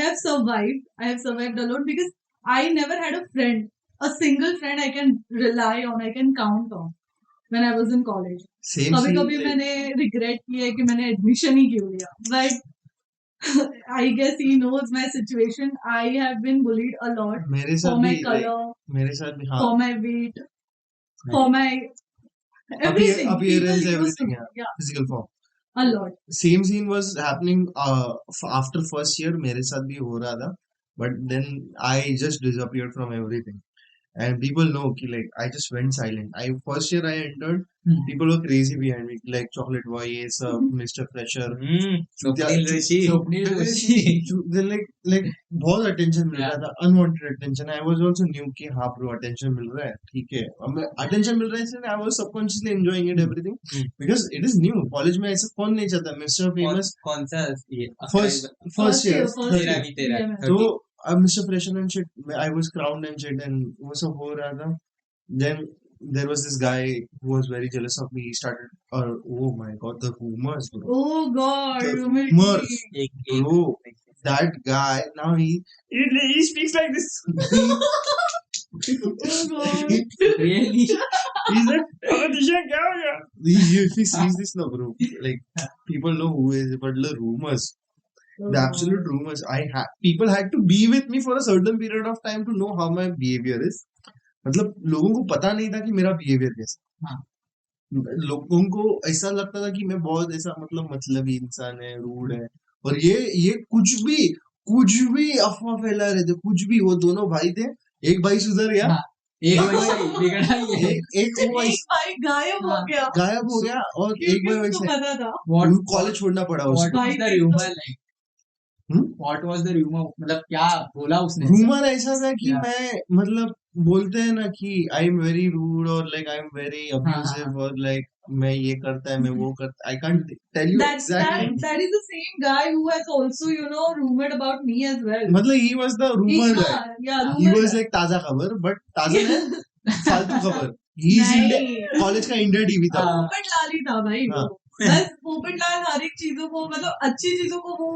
have survived. I have survived alone because I never had a friend, a single friend I can rely on, I can count on when I was in college. same कभी scene, कभी like, मैंने regret किया है कि मैंने admission ही क्यों लिया, but I guess he knows my situation, I have been bullied a lot मेरे फॉर साथ माय भी like, कलर, मेरे साथ भी हाँ, for my weight, for my everything. appearance, People used to everything, me, yeah, yeah, physical form. a lot. Same scene was happening after first year, मेरे साथ भी हो रहा था, but then I just disappeared from everything. And people know कि like I just went silent. First year I entered, people were crazy behind me, like Chocolate Boy, ये सब, Mr. Fresher, Swapnil Joshi, Swapnil Joshi. Then like बहुत attention मिल रहा था, unwanted attention. I was also new कि हाँ bro attention मिल रहा है, ठीक है, अब मैं attention मिल रहा है इसलिए I was subconsciously enjoying it everything because it is new. College में ऐसा कौन नहीं चाहता Mr. Famous कौन सा ये first year, first तेरा year. भी तेरा Yeah, man. तो Mr. Fresher and shit, I was crowned and shit and वो सब हो रहा था. Then there was this guy who was very jealous of me. He started, oh my god, the rumors, bro. Oh God, The Rumit rumors, ji. bro. That guy now he speaks like this. Oh God. Really? He's like, oh, Disha, kya ho gaya? He sees this now, bro. Like people know who is, but the rumors, Oh, the absolute rumors. People had to be with me for a certain period of time to know how my behavior is. मतलब लोगों को पता नहीं था कि मेरा behaviour कैसा, हाँ. लोगों को ऐसा लगता था कि मैं बहुत ऐसा मतलबी इंसान है, रूड है, और ये कुछ भी अफवाह फैला रहे थे, कुछ भी. वो दोनों भाई थे, एक भाई सुधर गया, हाँ. एक वैसे बिगड़ा ही है। एक वो एक भाई गायब हो गया गायब हो गया और एक क्योंकि भाई उसको वैसे पता था। What कॉलेज छोड़ना पड़ा what उसको. was the rumor like? What was the rumor? मतलब क्या बोला उसने? रूमर ऐसा था कि Yeah. मैं मतलब बोलते हैं ना कि आई एम वेरी रूड और like I am very abusive और लाइक मैं ये करता है, मैं वो करता, I can't tell you exactly. That is the same guy who has also, you know, rumored about me as well. मतलब he was the rumour guy, Yeah, he rumor was guy. Like ताजा खबर, but ताजा है फालतू खबर. He is नहीं। College का India TV था. हाँ. पोपट लाल ही था भाई वो, हाँ. बस पोपट लाल हर एक चीजों को मतलब अच्छी चीजों को वो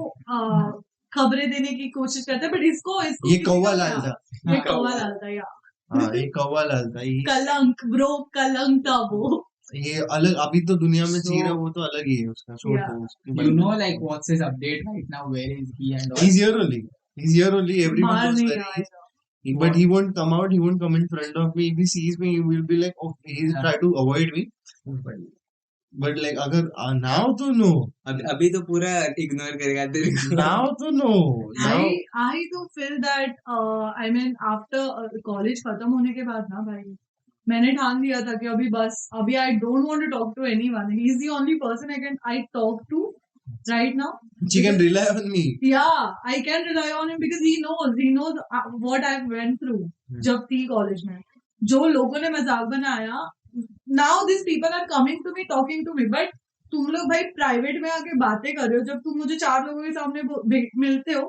खबरें देने की कोशिश करता है, बट इसको ये किसी कौवा का लाल क्या? था. ये कौवा लाल था या हाँ, ये कौवा लाल था. कलंक ब्रो, कलंक था वो। ये अलग अभी तो दुनिया में So- जी रहा है, वो तो अलग ही है उसका. छोड़ Yeah. दो उसकी. You know like what's his update right now? Where is he and all? He's here only. He's here only. Everyone बाहर knows नहीं where he is. आएगा। But he won't come out. He won't come in front of me. If he sees me, he will be like, "Oh, he'll Yeah. try to avoid me." But like, अगर now to no, अभी तो पूरा ignore करेगा तेरे को. now to no, now I do feel that I mean after college खत्म होने के बाद ना भाई मैंने ठान लिया था कि अभी बस अभी I don't want to talk to anyone, he is the only person I talk to right now. She can rely on me. Yeah, I can rely on him because he knows what I've went through जब थी college में. जो लोगों ने मजाक बनाया, now these people are coming to me talking to me, but तुम लोग भाई प्राइवेट में आके बातें कर रहे हो, जब तुम मुझे 4 लोगों के सामने मिलते हो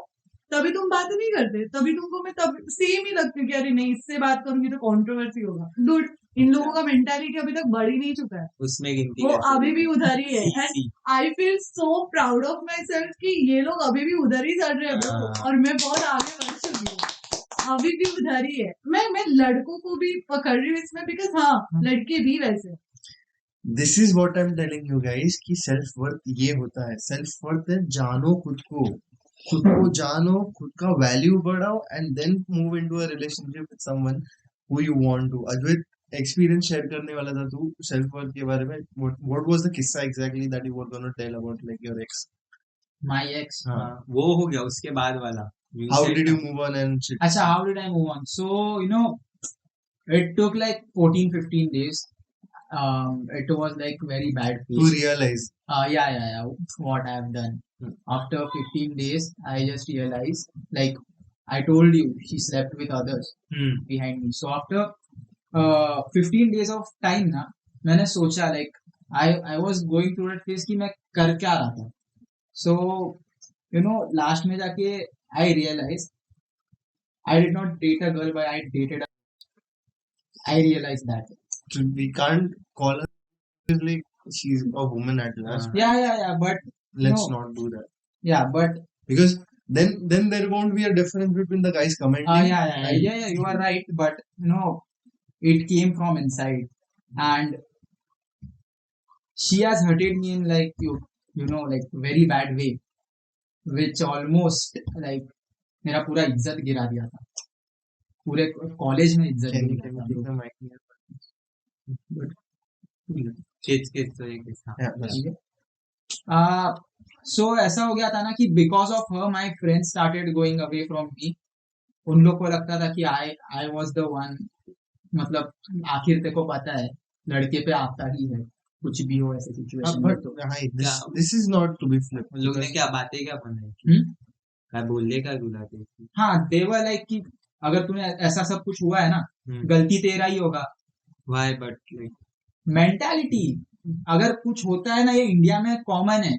तभी तुम बात नहीं करते, तभी तुमको मैं तब सेम ही लगती है कि अरे नहीं इससे बात करूंगी तो कंट्रोवर्सी होगा. डूड, इन लोगों का मेंटालिटी अभी तक बढ़ ही नहीं चुका है, उसमें गिनती वो कैसे अभी भी होगी? उधर ही है. And I feel so proud of my self कि ये लोग अभी भी उधर ही चल रहे हैं bro, हाँ. और मैं बहुत आगे बढ़ चुकी हूँ, अभी भी उधर ही है. मैं लड़कों को भी पकड़ रही हूँ इसमें बिकॉज हाँ लड़के भी वैसे. This is what I'm telling you guys कि सेल्फ वर्थ ये होता है. सेल्फ वर्थ है जानो खुद को जानो, खुद का वैल्यू बढ़ाओ and then move into a relationship with someone who you want to. Advait experience share करने वाला था तू सेल्फ वर्थ के बारे में. व्हाट वाज द किस्सा exactly that you were gonna tell about like your ex? My ex. हाँ. वो हो गया उसके बाद वाला. How did you move on and shit? Acha, how did I move on? So, it took like 14-15 days. It was like very bad To phase. realize. Yeah. What I have done. After 15 days, I just realized, like I told you, she slept with others behind me. So after 15 days of time ना, मैंने सोचा like I was going through that phase कि मैं कर क्या रहा था. So last में जाके I realized I did not date a girl, but I dated I realized that. We can't call her like she's a woman at last. Yeah, but Let's no. not do that. Yeah, but Because then there won't be a difference between the guys commenting. yeah, you are right, but it came from inside, and she has hurted me in like like very bad way, which almost like मेरा पूरा इज्जत गिरा दिया था, पूरे college में इज्जत Can you गिरा था. keep the mic near? खींच तो एक किस्सा. Yeah, yes. सो ऐसा हो गया था ना कि because of her my friends started going away from me. उन लोग को लगता था कि आई वॉज द वन, मतलब आखिर तेरे को पता है लड़के पे आता ही है कुछ भी हो ऐसे सिचुएशन में. But तो hi, this is not to be flipped. उन लोग ने क्या बातें क्या बनाई? क्या बोलने का बुलाते थे? हाँ, देवर लाइक कि अगर तुम्हें ऐसा सब कुछ हुआ है ना, गलती तेरा ही होगा. Why but like मेंटालिटी, अगर कुछ होता है ना, ये इंडिया में कॉमन है.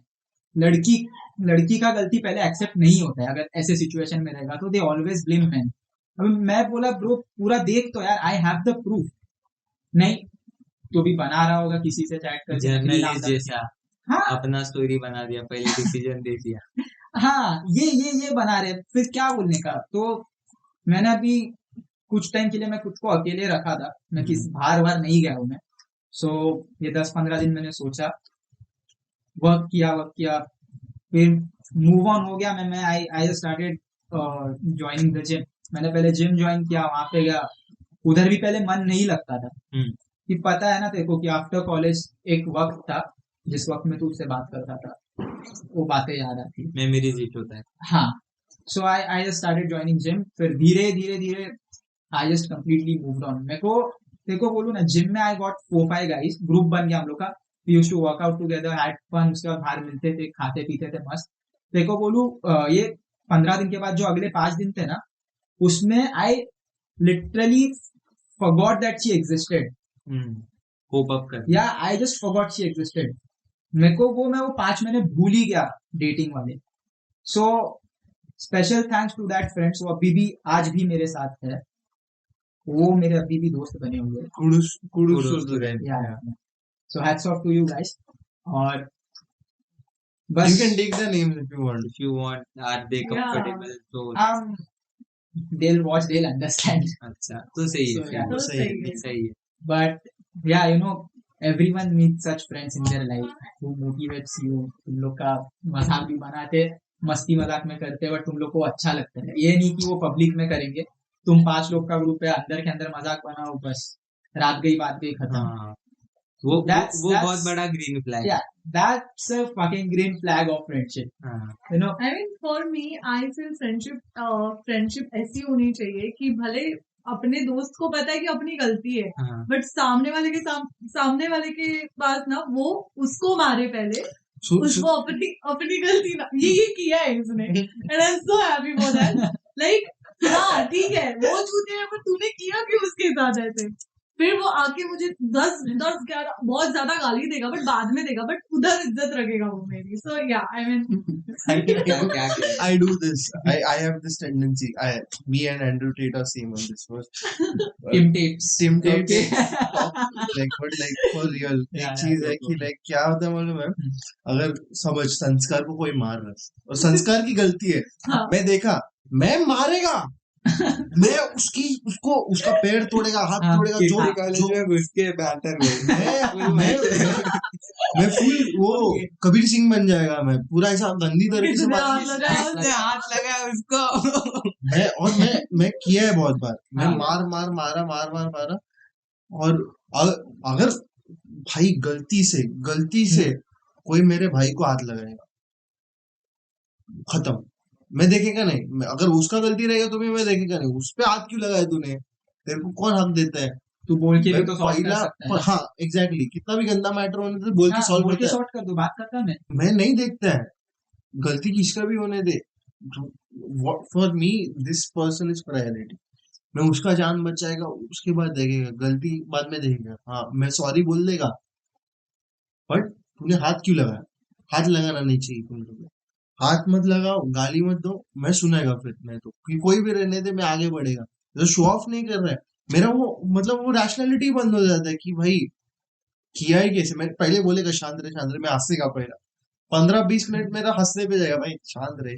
लड़की का गलती पहले एक्सेप्ट नहीं होता है. अगर ऐसे सिचुएशन में रहेगा तो दे ऑलवेज ब्लेम मैन. अभी मैं बोला ब्रो पूरा देख तो यार, आई हैव द प्रूफ. नहीं तो भी बना रहा होगा किसी से चैट कर जर्नलिस्ट जैसा हाँ अपना स्टोरी बना दिया, पहले डिसीजन दे दिया. हाँ, ये बना रहे, फिर क्या बोलने का. तो मैंने अभी कुछ टाइम के लिए मैं खुद को अकेले रखा था, मैं किस बार नहीं गया हूँ मैं. सो ये 10-15 दिन मैंने सोचा, वर्क किया, फिर मूव ऑन हो गया. मैं I started joining the gym. मैंने पहले जिम ज्वाइन किया, वहां पे गया. उधर भी पहले मन नहीं लगता था कि पता है ना तेरे को कि आफ्टर कॉलेज एक वक्त था जिस वक्त में तू उससे बात करता था, वो बातें याद आती. मेमोरीज हिट होता है. हाँ, so I just started joining gym. फिर धीरे I just completely moved on. तेरे को बोलूं ना, जिम में आई गॉट 4-5 गाइस, ग्रुप बन गया हम लोग का. We used to work out together, had fun. उसके बाद बाहर मिलते थे, खाते पीते थे मस्त. तेरे को बोलूं ये 15 दिन के बाद जो अगले 5 दिन थे ना, उसमें I literally forgot that she existed. Hope up कर. Yeah, I just forgot she existed. मैं वो 5 महीने भूल ही गया डेटिंग वाले. So special thanks to that friends, वो अभी भी आज भी मेरे साथ है. वो मेरे अभी भी दोस्त बने हुए हैं. Kudos to them. Yeah. So hats off to you guys. और बस You can take the names if you want. If you want, are they comfortable? So they'll watch, they'll understand. अच्छा, तो सही है. So, yeah. तो सही है. But yeah, everyone meets such friends in their life who motivates you. तुम लोग का मजाक भी बनाते, मस्ती मजाक में करते, बट तुम लोग को अच्छा लगता है. ये नहीं कि वो पब्लिक में करेंगे. तुम 5 लोग का ग्रुप है, अंदर के अंदर मजाक बनाओ, बस रात गई बात गई खत्म. हाँ, वो बहुत बड़ा green flag. Yeah, that's a fucking green flag of friendship. हाँ. I mean, for me, I feel friendship ऐसी होनी चाहिए कि भले अपने दोस्त को पता है कि अपनी गलती है, हाँ बट सामने वाले के पास ना वो उसको मारे पहले, उसको अपनी अपनी गलती ना, ये किया है उसने, and I am so happy for that. Like हाँ ठीक है वो चूते हैं, पर तूने किया क्यों उसके साथ ऐसे? फिर वो आके मुझे 10 11 बहुत ज्यादा गाली देगा, बट बाद में देगा, बट उधर इज्जत रखेगा वो मेरी। सो या आई मीन क्या क्या किया? I do this. I have this tendency. Me and Andrew Tate are same on this. Tim Tates. Tim Tate. Okay. but for real. Yeah, एक चीज है कि like क्या होता है मालूम है? अगर समझ संस्कार को कोई मार रहा है और संस्कार की गलती है, हाँ। मैं देखा, मैं मारेगा, मैं उसका पैर तोड़ेगा, हाथ हाँ, तोड़ेगा, जो कॉलेज जो में घुस के बैटर में मैं फुल वो कबीर सिंह बन जाएगा, मैं पूरा ऐसा गंदी तरीके से हाथ लगा उसको मैं किया है बहुत बार, मैं हाँ। मारा और अगर भाई गलती से कोई मेरे भाई को हाथ लगाएगा, खत्म, मैं देखेगा नहीं, अगर उसका गलती रहेगा तो भी मैं देखेगा नहीं, उस पे हाथ क्यों लगाया तूने, तेरे को कौन हक देता है? तू बोल के भी मैं तो सॉल्व कर पहला सकता है। हाँ एग्जैक्टली, कितना भी गंदा मैटर होने दे, बोल के हाँ, सॉल्व बोल के करता है। सॉर्ट कर दो, बात करता है मैं नहीं देखता है, गलती किसका भी होने दे, for me this person is priority, मैं उसका जान बचाएगा, उसके बाद देखेगा, गलती बाद में देखेगा, हाँ मैं सॉरी बोल देगा, बट तूने हाथ क्यों लगाया? हाथ लगाना नहीं चाहिए तुम लोग, हाथ मत लगाओ, गाली मत दो, मैं सुनेगा फिर, मैं तो कि कोई भी रहने दे, मैं आगे बढ़ेगा, तो शो ऑफ नहीं कर रहा है मेरा, वो मतलब वो रैशनैलिटी बंद हो जाता है कि भाई किया ही कैसे, मैं पहले बोलेगा शांत रहे, मैं हंसेगा पहला 15-20 मिनट मेरा हंसने पे जाएगा, भाई शांत रहे,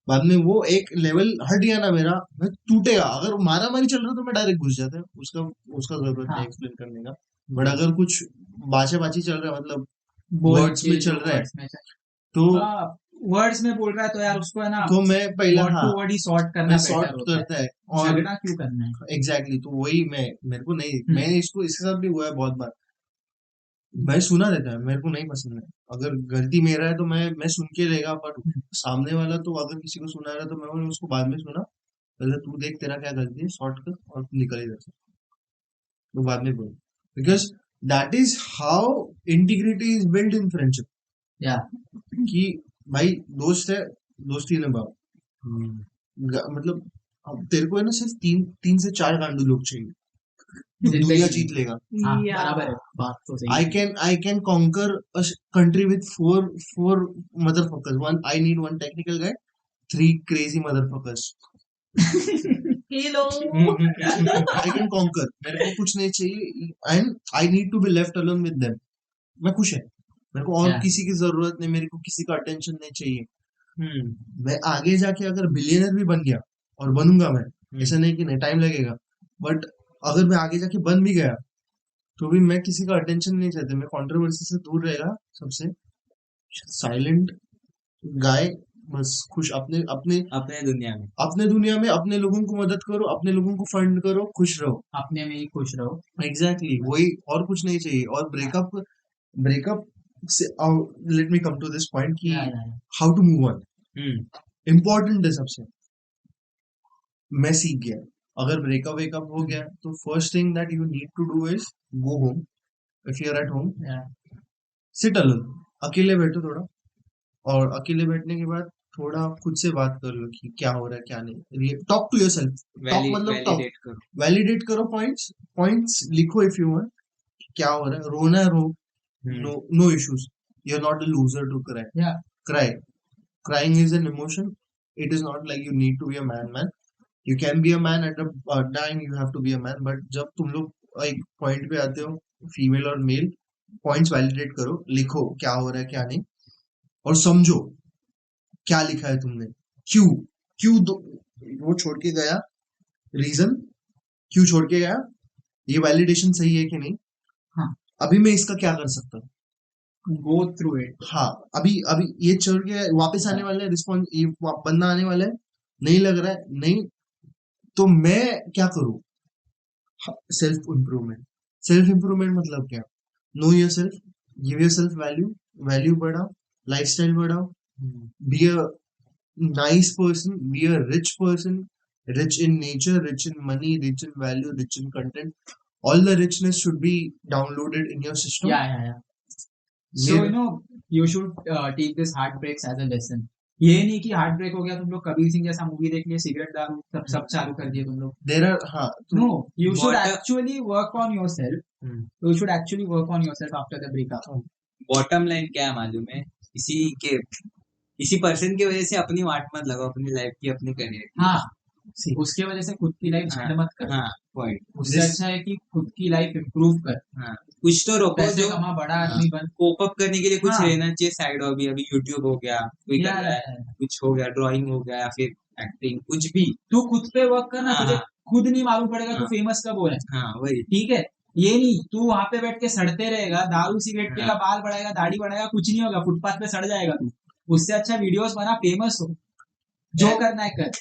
बाद में वो एक लेवल हट गया ना मेरा, मैं टूटेगा, अगर मारा मारी चल रहा तो मैं डायरेक्ट घुस जाता है, उसका जरूरत नहीं हाँ। एक्सप्लेन करने का, बट अगर कुछ बाची चल रहा है, मतलब बोल वर्ड्स के में चल जो रहा है, words में तो वर्ड्स में बोल रहा है तो यार उसको है ना तो मैं पहला word हाँ to word ही सॉर्ट करना मैं बेटर सॉर्ट होता है। करता है, और झगड़ा क्यों करना है? एग्जैक्टली तो वही मेरे को नहीं, हम्म। मैंने इसके साथ भी हुआ है बहुत बार, मैं सुना देता है, मेरे को नहीं पसंद है, अगर गलती मेरा है तो मैं सुन के रहेगा, पर सामने वाला तो अगर किसी को सुना रहा है तो मैं बोलूं उसको बाद में सुना, पहले तू देख तेरा क्या गलती है, सॉर्ट कर और तू निकल ही जा, तो बाद में बोल, because that is how integrity is build in friendship, या कि भाई दोस्त है, दोस्ती निभाओ, मतलब अब तेरे को है ना सिर्फ 3 से 4 गांडू लोग चाहिए, तो जिंदगी दुनिया में। जीत लेगा। हाँ, Yeah. बराबर है, बात तो सही है। I can conquer a country with four motherfuckers. I need one technical guy, 3 crazy motherfuckers. Hello. I can conquer. मेरे को कुछ नहीं चाहिए, and I need to be left alone with them. मैं खुश है, मेरे को और Yeah. किसी की जरूरत नहीं, मेरे को किसी का अटेंशन नहीं चाहिए। मैं आगे जाके अगर बिलियनर भी बन गया, और बनूंगा मैं, ऐसा नहीं कि नहीं, टाइम लगेगा, बट अगर मैं आगे जाके बन भी गया तो भी मैं किसी का अटेंशन नहीं चाहता, मैं कंट्रोवर्सी से दूर रहेगा, सबसे साइलेंट गाय, बस खुश अपने अपने अपने दुनिया में अपने दुनिया में, अपने लोगों को मदद करो, अपने लोगों को फंड करो, खुश रहो, अपने में ही खुश रहो। एग्जैक्टली वही, और कुछ नहीं चाहिए। और ब्रेकअप से let me come to this point कि how to move on, important है सबसे, मैं सीख गया, अगर ब्रेकअप हो गया तो first thing that you need to do is go home, if you are at home, sit alone, अकेले बैठो थोड़ा, और अकेले बैठने के बाद थोड़ा खुद से बात कर लो कि क्या हो रहा है क्या नहीं, टॉक टू योरसेल्फ, वैलिडेट करो। वैलिडेट करो, पॉइंट्स लिखो इफ यू वांट, क्या हो रहा है, रोना है रो, no issues, you're not a loser to cry, Yeah. crying is an emotion, it is not like you need to be a man, you can be a man at a time, you have to be a man, but जब तुम लोग एक point पे आते हो, female और mail, points validate करो, लिखो क्या हो रहा है क्या नहीं, और समझो क्या लिखा है तुमने, क्यों वो छोड़ के गया, रीजन क्यों छोड़ के गया, ये वैलिडेशन सही है कि नहीं, हाँ, अभी मैं इसका क्या कर सकता हूँ, गो थ्रू इट। हाँ अभी ये चढ़ के वापस आने वाला है, रिस्पॉन्स ये बंदा आने वाला है, नहीं लग रहा है, नहीं, तो मैं क्या करूं, सेल्फ इम्प्रूवमेंट मतलब क्या, know your self, give your self value बढ़ाओ, लाइफस्टाइल बढ़ाओ, be a nice person, be a rich person, rich in nature, rich in money, rich in value, rich in content. All the richness should be downloaded in your system. yeah. So you should take this heartbreaks as a lesson. ये नहीं कि heart break हो गया तुम लोग कबीर सिंह जैसा movie देख लिए सिगरेट दारू सब चालू कर दिए तुम लोग. There are हाँ No, you should What a- actually work on yourself. You should actually work on yourself after the breakup. Bottom line क्या है मालूम है, इसी पर्सन की वजह से अपनी वाट मत लगाओ, अपनी लाइफ की, अपनी करियर की. हाँ, See. उसके वजह से खुद की लाइफ झंड मत कर. हाँ पॉइंट. उससे अच्छा है कि खुद की लाइफ इम्प्रूव कर. हाँ कुछ तो रोको पैसे जो कमा, बड़ा आदमी बन. कोप अप करने के लिए कुछ हाँ. रहना चाहिए साइड हॉबी. अभी यूट्यूब हो गया, कोई कर रहा है, कुछ हो गया, ड्राइंग हो गया, या फिर एक्टिंग, कुछ भी. तू खुद पे वर्क करना. हाँ. तुझे खुद नहीं मालूम पड़ेगा तू हाँ. फेमस कब हो रहा है. हाँ वही. ठीक है, ये नहीं तू वहां पे बैठ के सड़ते रहेगा, दारू सिगरेट पिएगा, हाँ. बाल बढ़ाएगा, दाढ़ी बढ़ाएगा, कुछ नहीं होगा, फुटपाथ पे सड़ जाएगा तू. उससे अच्छा वीडियोस बना, फेमस हो, जो करना है कर.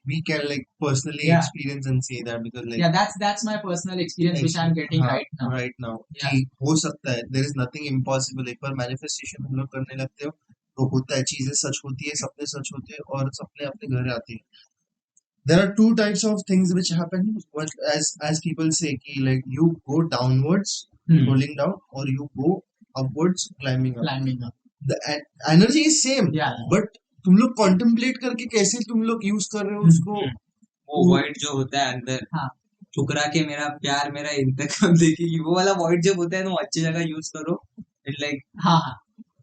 we can like personally Yeah. experience and say that because like Yeah, that's my personal experience which I'm getting हाँ, right now. right now Yeah. कि हो सकता है. there is nothing impossible. एक बार manifestation हम लोग करने लगते हो तो होता है, चीजें सच होती है, सपने सच होते हैं और सपने अपने घर आते हैं. There are two types of things which happen. What as people say कि like you go downwards rolling down or you go upwards climbing up. Climbing up. The energy is same Yeah. but तुम लोग contemplate करके कैसे तुम लोग use कर रहे हो उसको. वो वर्ड जो होता है अंदर, हाँ. ठुकरा के मेरा प्यार मेरा इंतकाम देखेगी, वो वाला वर्ड जब होता है ना, वो अच्छी जगह यूज करो. इट लाइक हाँ हाँ.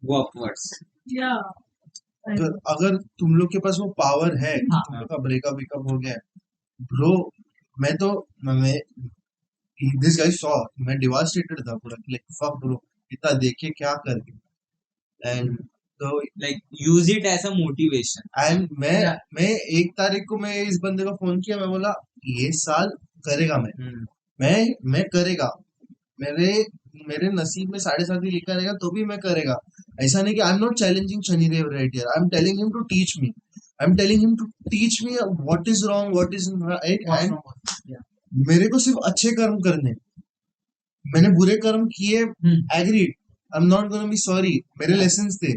Go upwards. Yeah. अगर तुम लोग के पास वो पावर है कि हाँ. तुम लोग का ब्रेकअप वेकअप हो गया ब्रो. मैं दिस गाइस सॉ मैं डिवास्टेटेड था पूरा लाइक फक ब्रो, इतना देखे क्या करके. एंड तो like use it as a motivation. And Yeah. मैं 1 तारीख को मैं इस बंदे को फोन किया. मैं बोला ये साल करेगा मैं करेगा. मेरे नसीब में 7.5 लिखा रहेगा तो भी मैं करेगा. ऐसा नहीं कि I am not challenging Shanidev right here. I am telling him to teach me. I am telling him to teach me what is wrong what is right. What's and wrong with it? Yeah. मेरे को सिर्फ अच्छे कर्म करने. मैंने बुरे कर्म किए, agreed, I am not gonna be sorry. मेरे लेसन्स थे.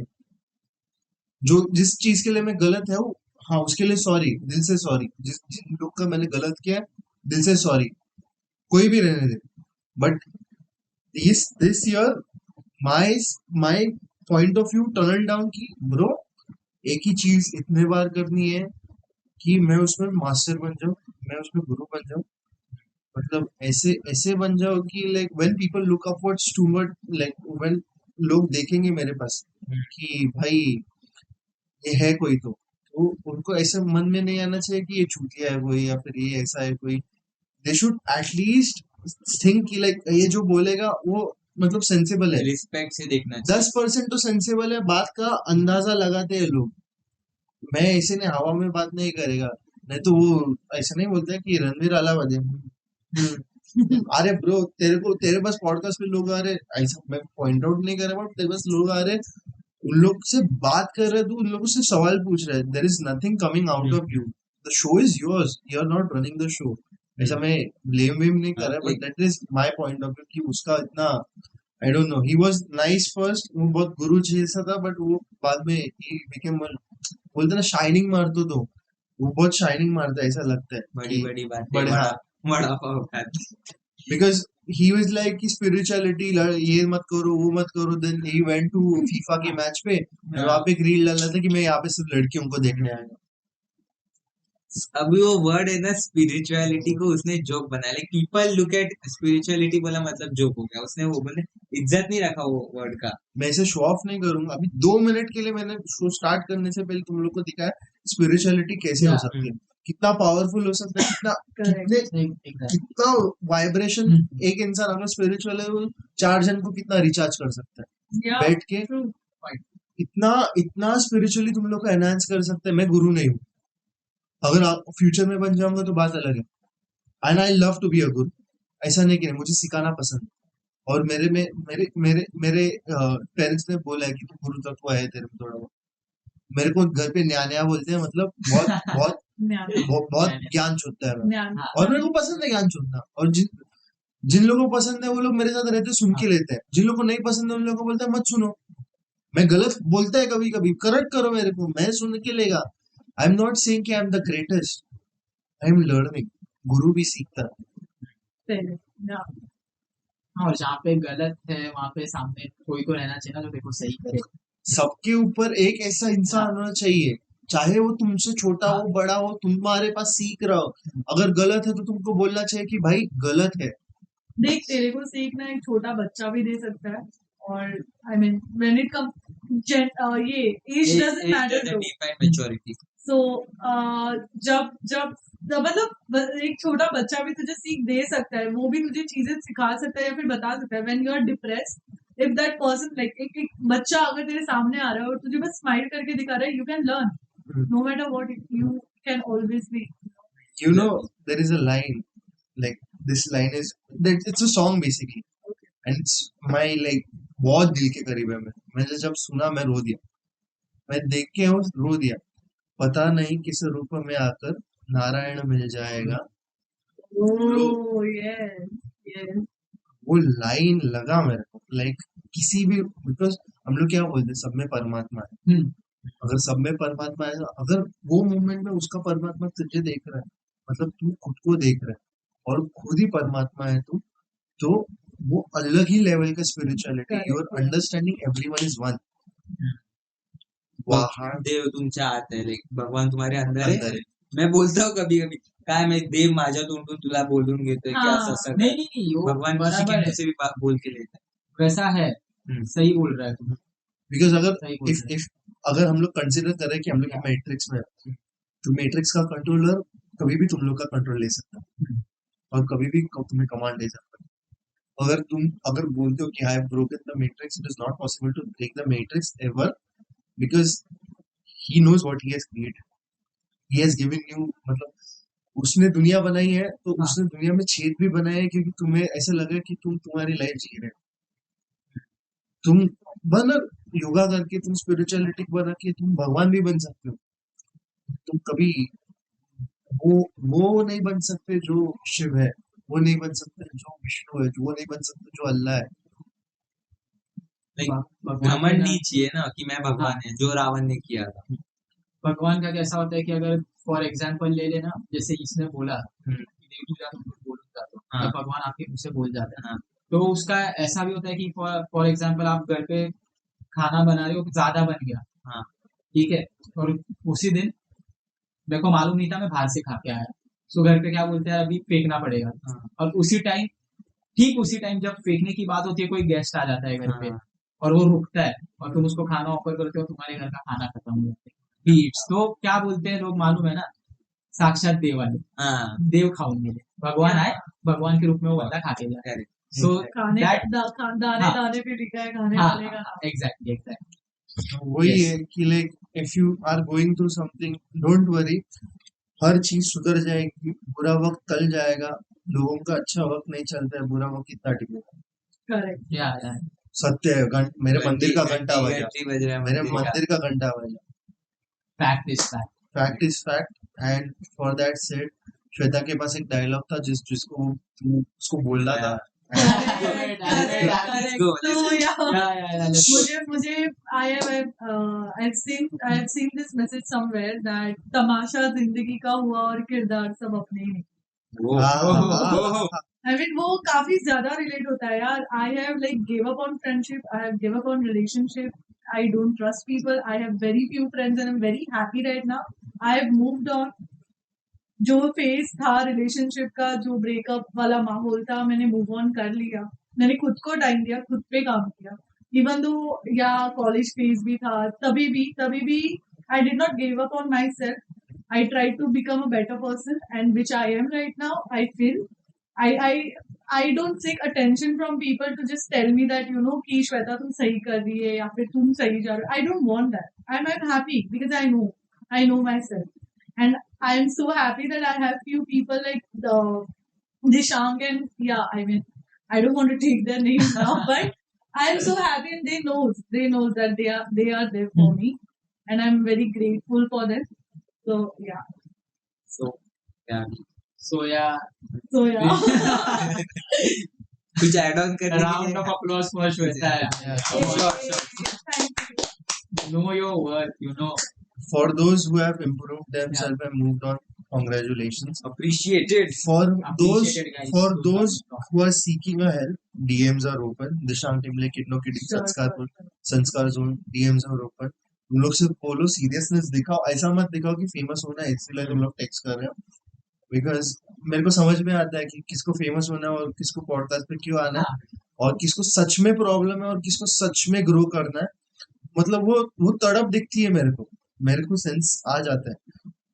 जो जिस चीज के लिए मैं गलत है वो हाँ उसके लिए सॉरी, दिल से सॉरी. जिन लोग का मैंने गलत किया दिल से सॉरी. कोई भी रहने दे. But this year my point of view turn down की ब्रो एक ही चीज इतने बार करनी है कि मैं उसमें मास्टर बन जाऊं, मैं उसमें गुरु बन जाऊं. मतलब ऐसे बन जाओ कि like when people look upwards toward like when लोग देखेंगे मेरे पास कि भाई ये है कोई तो उनको ऐसे मन में नहीं आना चाहिए कि ये चूतिया है कोई या फिर ये ऐसा है कोई. दे शुड एटलीस्ट थिंक कि लाइक ये जो बोलेगा वो मतलब सेंसिबल है. रिस्पेक्ट से देखना चाहिए. 10% तो सेंसिबल है. बात का अंदाजा लगाते हैं लोग. मैं ऐसे नहीं हवा में बात नहीं करेगा. नहीं तो वो ऐसा नहीं बोलता है कि रणवीर अलाहाबाद है. अरे ब्रो तेरे पास पॉडकास्ट में लोग आ रहे. ऐसा मैं पॉइंट आउट नहीं कर रहा बट तेरे पास लोग आ रहे, उन लोग से बात कर रहे, तो उन लोगों से सवाल पूछ रहे. There is nothing coming out of you. The show is yours, you are not running the show. ऐसा मैं ब्लेम वेम नहीं कर रहा but that is my point of view कि उसका इतना I don't know. He was nice first, वो बहुत गुरु जैसा था बट वो बाद में ही बिकेम बोलते ना शाइनिंग मारतो तो वो बहुत शाइनिंग मारता है ऐसा लगता है. बड़ी बड़ी बात. बड़े हाँ बड़ा पाव खाते. बिकॉज ही वाज लाइक कि स्पिरिचुअलिटी ये मत करो वो मत करो. Then he went to FIFA के मैच पे और वहाँ पे एक रील डाला था कि मैं यहाँ पे सिर्फ लड़कियों को देखने आया. अभी वो वर्ड है ना स्पिरिचुअलिटी को उसने जोक बनाया. Like people look at spirituality बोला मतलब जोक हो गया. उसने वो बोले इज्जत नहीं रखा वो वर्ड का. मैं इसे शो ऑफ नहीं करूंगा. अभी 2 मिनट के लिए मैंने शो स्टार्ट करने से पहले तुम लोग को दिखाया स्पिरिचुअलिटी कैसे हो सकती है, कितना पावरफुल हो सकता है, कितना वाइब्रेशन. एक इंसान अगर स्पिरिचुअल है वो 4 जन को कितना रिचार्ज कर सकता है बैठ के. इतना स्पिरिचुअली तुम लोग को एनहांस कर सकते हैं. मैं गुरु नहीं हूँ. अगर आप फ्यूचर में बन जाऊंगा तो बात अलग है. And I love to be a guru. ऐसा नहीं कि मुझे सिखाना पसंद है. और मेरे पेरेंट्स ने बोला है कि तू गुरु तत्व है तेरे में थोड़ा बहुत. मेरे को घर पे न्या बोलते हैं. मतलब बहुत ज्ञान छूटता है. और मेरे को पसंद है ज्ञान छूटना. और जिन लोगों को पसंद है वो लोग मेरे साथ रहते सुन के लेते हैं. जिन लोगों को नहीं पसंद है उन लोगों को बोलते हैं मत सुनो. मैं गलत बोलता है कभी कभी, करेक्ट करो मेरे को, मैं सुन के लेगा. आई एम नॉट सेइंग कि I am the greatest. I am learning, गुरु भी सीखता है। Yeah. हाँ, और जहाँ पे गलत है वहाँ पे सामने कोई तो रहना चाहिए ना जो देखो सही करे। सबके ऊपर एक ऐसा इंसान होना चाहिए, चाहे वो तुमसे छोटा हो बड़ा हो, तुम्हारे पास सीख रहा हो, अगर गलत है तो तुमको बोलना चाहिए कि भाई गलत है। देख तेरे को सीखना एक छोटा बच्चा भी दे सकता है, और I mean when it come ये एज डजंट मैटर। मेच्योरिटी। सो जब जब मतलब एक छोटा बच्चा भी तुझे सीख दे सकता है, वो भी तुझे चीजें सिखा सकता है या फिर बता सकता है। When you are depressed, if that person like एक बच्चा अगर तेरे सामने आ रहा है और तुझे बस स्माइल करके दिखा रहा है, you can learn no matter what, you can always be. You know, there is a line, like this line is that it's a song basically, and it's my like बहुत दिल के करीब है। मैंने जब सुना मैं रो दिया, मैं देख के वो रो दिया। पता नहीं किस रूप में आकर नारायण मिल जाएगा। Oh yes yes. वो लाइन लगा मेरे को, लाइक किसी भी, बिकॉज हम लोग क्या बोलते हैं, सब में परमात्मा है। अगर सब में परमात्मा है, अगर वो मोमेंट में उसका परमात्मा तुझे देख रहा है, मतलब तू खुद को देख रहा है और खुद ही परमात्मा है तू, तो वो अलग ही लेवल का spirituality, you are understanding everyone is one. वहाँ देव तुमच्या आत आहे, लाईक भगवान तुम्हारे अंदर आहे। अंदर है। मैं बोलता हूँ कभी कभी, काय माहित देव माझ्या तोंडून तुला बोलून घेतोय की असं असं नहीं काय? नहीं नहीं, वो भगवान किसी के बराबर मुंह है, से भी बोल के लेता वैसा है, है। सही बोल रहा है तुम, बिकॉज अगर सही बोल रहे इफ अगर हम लोग कंसिडर करें कि हम लोग मैट्रिक्स में हैं, तो मैट्रिक्स का कंट्रोलर कभी भी तुम लोग का कंट्रोल ले सकता है और कभी भी तुम्हें कमांड दे सकता है। अगर बोलते हो कि I have broken the matrix, it is not possible to break the matrix ever, because he knows what he has created, he has given you, मतलब उसने दुनिया बनाई है तो हाँ। उसने दुनिया में छेद भी बनाए हैं क्योंकि तुम्हें ऐसा लगे कि तुम तुम्हारी लाइफ जी रहे हो। तुम बन योगा करके, तुम स्पिरिचुअलिटी बना के तुम भगवान भी बन सकते हो। तुम कभी वो नहीं बन सकते जो शिव है, वो नहीं बन सकते जो विष्णु है, वो नहीं बन सकते जो अल्लाह है। लाइक भगवान घमंड का- नहीं चाहिए ना कि मैं भगवान है, जो रावण ने किया था। भगवान का कैसा होता है कि अगर फॉर एग्जाम्पल ले लेना, जैसे इसने बोला हम्म। कि देव तू जा, तुम कुछ बोलूंगा तो हाँ। तब भगवान आपके मुंह से बोल जाता है। हाँ। तो उसका ऐसा भी होता है कि फॉर एग्जाम्पल आप घर पे खाना बना रहे हो, ज्यादा बन गया, हाँ। ठीक है, और उसी दिन मेरे को मालूम नहीं था, मैं बाहर से खा के आया, सो घर पे क्या बोलते हैं अभी फेंकना पड़ेगा। हाँ। और ठीक उसी टाइम जब फेंकने की बात होती है, कोई गेस्ट आ जाता है घर पे हाँ। और वो रुकता है और तुम उसको खाना ऑफर करते हो, तुम्हारे घर का खाना खत्म हो जाता है। Eats। तो क्या बोलते हैं लोग मालूम है ना, साक्षात देव आए, हाँ, देव खाऊंगे, भगवान आए, भगवान के रूप में वो बंदा खा के जाए। correct. सो खाने that- दाने हाँ। दाने पे लिखा है खाने हाँ, वाले का नाम। एग्जैक्टली वही Yes. है कि like if you are going through something, don't worry, हर चीज सुधर जाएगी, बुरा वक्त टल जाएगा। लोगों का अच्छा वक्त नहीं चलता है, बुरा वक्त कितना टिकेगा। करेक्ट। या सत्य है, मेरे मंदिर का घंटा बजा, घंटी बज रहा है मेरे मंदिर का। मंदिर का घंटा बजा। Fact is fact. Fact is fact, and for that said, Shweta के पास एक डायलॉग था जिसको तू उसको बोलना था। Let's go, So yeah, let's go. मुझे I've seen this message somewhere that तमाशा जिंदगी का हुआ और किरदार सब अपने ही। वो हाँ, I mean वो काफी ज्यादा रिलेट होता है यार। I have like gave up on friendship, I have gave up on relationship, I don't trust people, I have very few friends and I'm very happy right now. I have moved on. जो phase था relationship का, जो breakup वाला माहौल था, मैंने move on कर लिया। मैंने खुद को टाइम दिया, खुद पे काम किया। इवन दो या कॉलेज फेज भी था, तभी भी I did not give up on my self. I try to become a better person and which I am right now. I feel I don't seek attention from people to just tell me that you know कि श्वेता तुम सही कर रही है या फिर तुम सही जा रहे हो। आई don't want that. I am happy because I know my self. And I am so happy that I have few people like Dishang and I mean, I don't want to take their names now, but I am so happy and they knows that they are there for me, and I'm very grateful for them. So yeah. So, yeah. So yeah, कुछ add on करने round of applause for Shweta. Sure. Thank you. Know your worth, you know. For those who have improved themselves and moved on, congratulations. Appreciated. For those Appreciated, guys. for Good those job. who are seeking a help, DMs are open. Dishant Timle Kidno Kid संस्कार zone DMs are open. तुम लोग सिर्फ बोलो, seriousness दिखाओ, ऐसा मत दिखाओ कि फेमस होना है इसलिए तुम लोग टेक्स्ट कर रहे हो. बिकॉज मेरे को समझ में आता है कि किसको फेमस होना है और किसको पॉडकास्ट पे क्यों आना है और किसको सच में प्रॉब्लम है और किसको सच में ग्रो करना है. मतलब वो तड़प दिखती है मेरे को सेंस आ जाता है.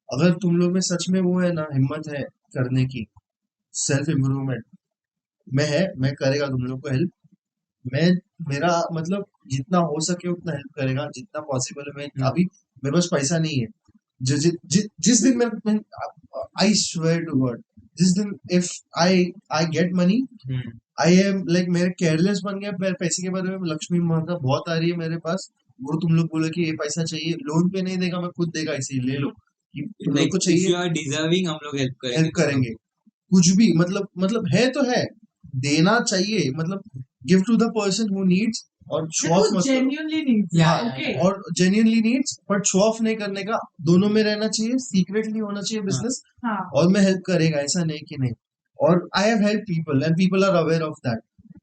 अगर तुम लोग में सच में वो है ना, हिम्मत है करने की, सेल्फ इम्प्रूवमेंट मैं करेगा तुम लोग को हेल्प. मैं मेरा मतलब जितना हो सके उतना हेल्प करेगा, जितना पॉसिबल है. मैं अभी मेरे पास पैसा नहीं है. जिस दिन मैं आई स्वेयर टू गॉड, जिस दिन if I get money, I am like मेरे केयरलेस बन गया पैसे के बारे में. लक्ष्मी माता बहुत आ रही है मेरे पास, वो तुम लोग बोले कि ये पैसा चाहिए, लोन पे नहीं देगा, मैं खुद देगा, इसे ले लो कि तुम लोग को चाहिए. you are deserving, हम लोग हेल्प करेंगे कुछ भी. मतलब है तो है, देना चाहिए. मतलब give to the person who needs और शो ऑफ मत करो. genuinely needs. Yeah, Okay. और genuinely needs, but show off नहीं करने का. दोनों में रहना चाहिए, सीक्रेटली होना चाहिए बिजनेस. हाँ. और मैं हेल्प करेगा, ऐसा नहीं कि नहीं. और I have help people and people are aware of that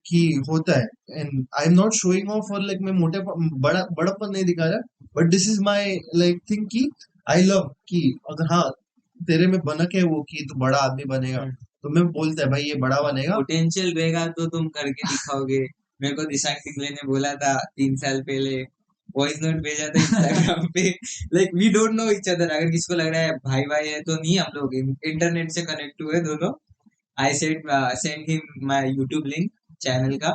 कि होता है. And I am not showing off और लाइक मैं बड़ापन नहीं दिखा रहा, but this is my like thing कि आई लव कि अगर हाँ तेरे में बनक है वो कि तू बड़ा आदमी बनेगा, तो मैं बोलता है भाई ये बड़ा बनेगा. पोटेंशियल रहेगा तो तुम करके दिखाओगे. मेरे को दिशांक टिंगले ने बोला था 3 साल पहले, वॉइस नोट भेजा था इंस्टाग्राम पे. Like we don't know each other. अगर किसको लग रहा है भाई है तो नहीं, हम लोग इंटरनेट से कनेक्ट हुए दोनों. I send him my YouTube link channel का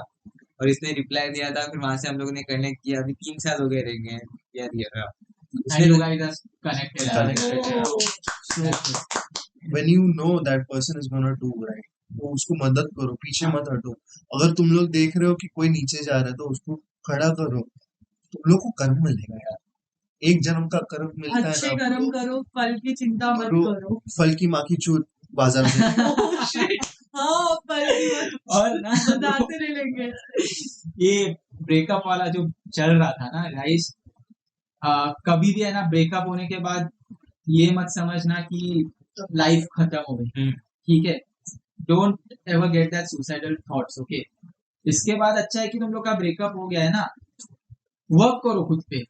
और इसने रिप्लाई दिया था. फिर वहां से हम लोगों ने कनेक्ट किया. अभी 3 साल हो गए रहेंगे यार. And you guys are connected. when you know that person is gonna do right, तो उसको मदद करो, पीछे मत हटो. अगर तुम लोग देख रहे हो कि कोई नीचे जा रहा है तो उसको खड़ा करो. तुम लोग को कर्म मिलेगा यार, एक जन्म का कर्म मिलता है अच्छे ना. कर्म करो, फल की चिंता मत करो. फल की माँ की चूत बाजार में. Oh shit. हाँ, फल की मत. और ना बताते नहीं लेंगे. ये ब्रेकअप वाला जो चल रहा था ना गाइस, कभी भी है ना ब्रेकअप होने के बाद ये मत समझना कि लाइफ खत्म हो गई. ठीक है, don't ever get that suicidal thoughts. Okay, इसके बाद अच्छा है कि तुम लोग का ब्रेकअप हो गया है ना, वर्क करो खुद पे.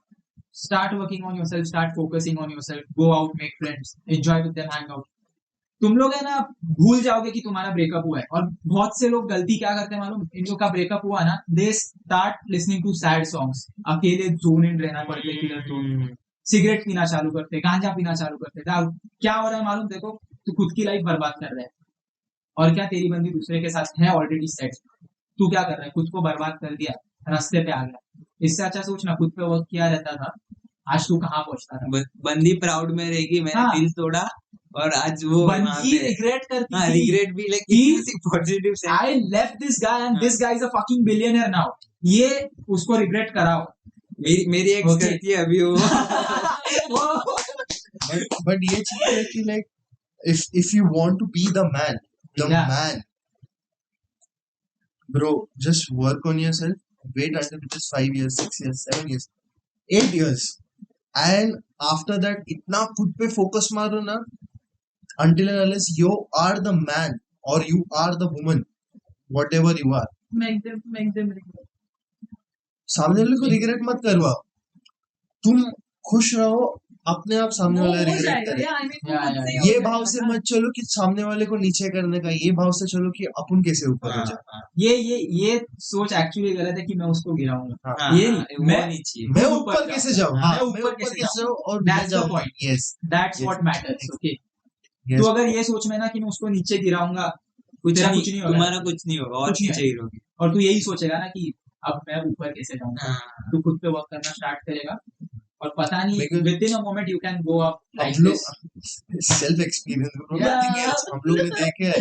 Start working on yourself, start focusing on yourself, go out, make friends, enjoy with them, hang out. तुम लोग है ना भूल जाओगे कि तुम्हारा ब्रेकअप हुआ है. और बहुत से लोग गलती क्या करते हैं मालूम, इन लोग का ब्रेकअप हुआ ना, they start listening to sad songs, अकेले जोन इन रहना पड़ता, सिगरेट पीना चालू करते, गांजा पीना चालू करते. क्या हो रहा है मालूम, देखो तू खुद की लाइफ बर्बाद कर रहा है. और क्या तेरी बंदी दूसरे के साथ है ऑलरेडी सेट, तू क्या कर रहा है, खुद को बर्बाद कर दिया, रास्ते पे आ गया. इससे अच्छा सोचना, खुद पे वर्क किया रहता था, आज तू कहाँ पहुंचता था. बंदी प्राउड में रहेगी, मैंने हाँ. दिल तोड़ा और आज वो बंदी रिग्रेट करती थी. रिग्रेट भी लाइक कि पॉजिटिव से I left this guy and this guy is a fucking billionaire now. ये उसको रिग्रेट कराओ. मेरी एक्स Okay. करती है अभी वो. but ये चीज है कि like if you want to be the man, Yeah. man, bro, just work on yourself. Wait until it is 5 years, 6 years, 7 years, 8 years, and after that इतना खुद पे फोकस मारो ना, until and unless you are the man or you are the woman, whatever you are. Make them regret. सामने वाले को regret मत करवाओ. तुम खुश रहो, अपने आप सामने वो वाला हो रिग्रेट जाएगा. करे. Yeah, I mean, वो Yeah, खुद yeah, से ही ये हो भाव जाएगा से ना. मत चलो कि सामने वाले को नीचे करने का, ये भाव से चलो कि अपन कैसे ऊपर हो जाए. ये सोच एक्चुअली गलत है कि मैं उसको गिराऊंगा. हाँ. ये वो मैं नहीं चाहिए. मैं मैं ऊपर ऊपर कैसे जाऊं. जाऊं. हाँ, हाँ, मैं ऊपर कैसे जाऊं और मैं That's the जाऊं. point. Yes, that's Yes. What matters. Okay, yes. तो अगर ये सोच में ना कि मैं उसको नीचे गिराऊंगा, कुछ तेरा नहीं, कुछ नहीं होगा. तुम्हारा कुछ नहीं होगा और कुछ नहीं पीछे ही रहोगे. और तू यही सोचेगा ना कि अब मैं ऊपर कैसे जाऊंगा. हाँ. तू खुद पे वर्क करना स्टार्ट करेगा और पता नहीं Because- with in a moment you can go up like हम लोग दिस. Self experience Yeah. हम लोग ने देखे है.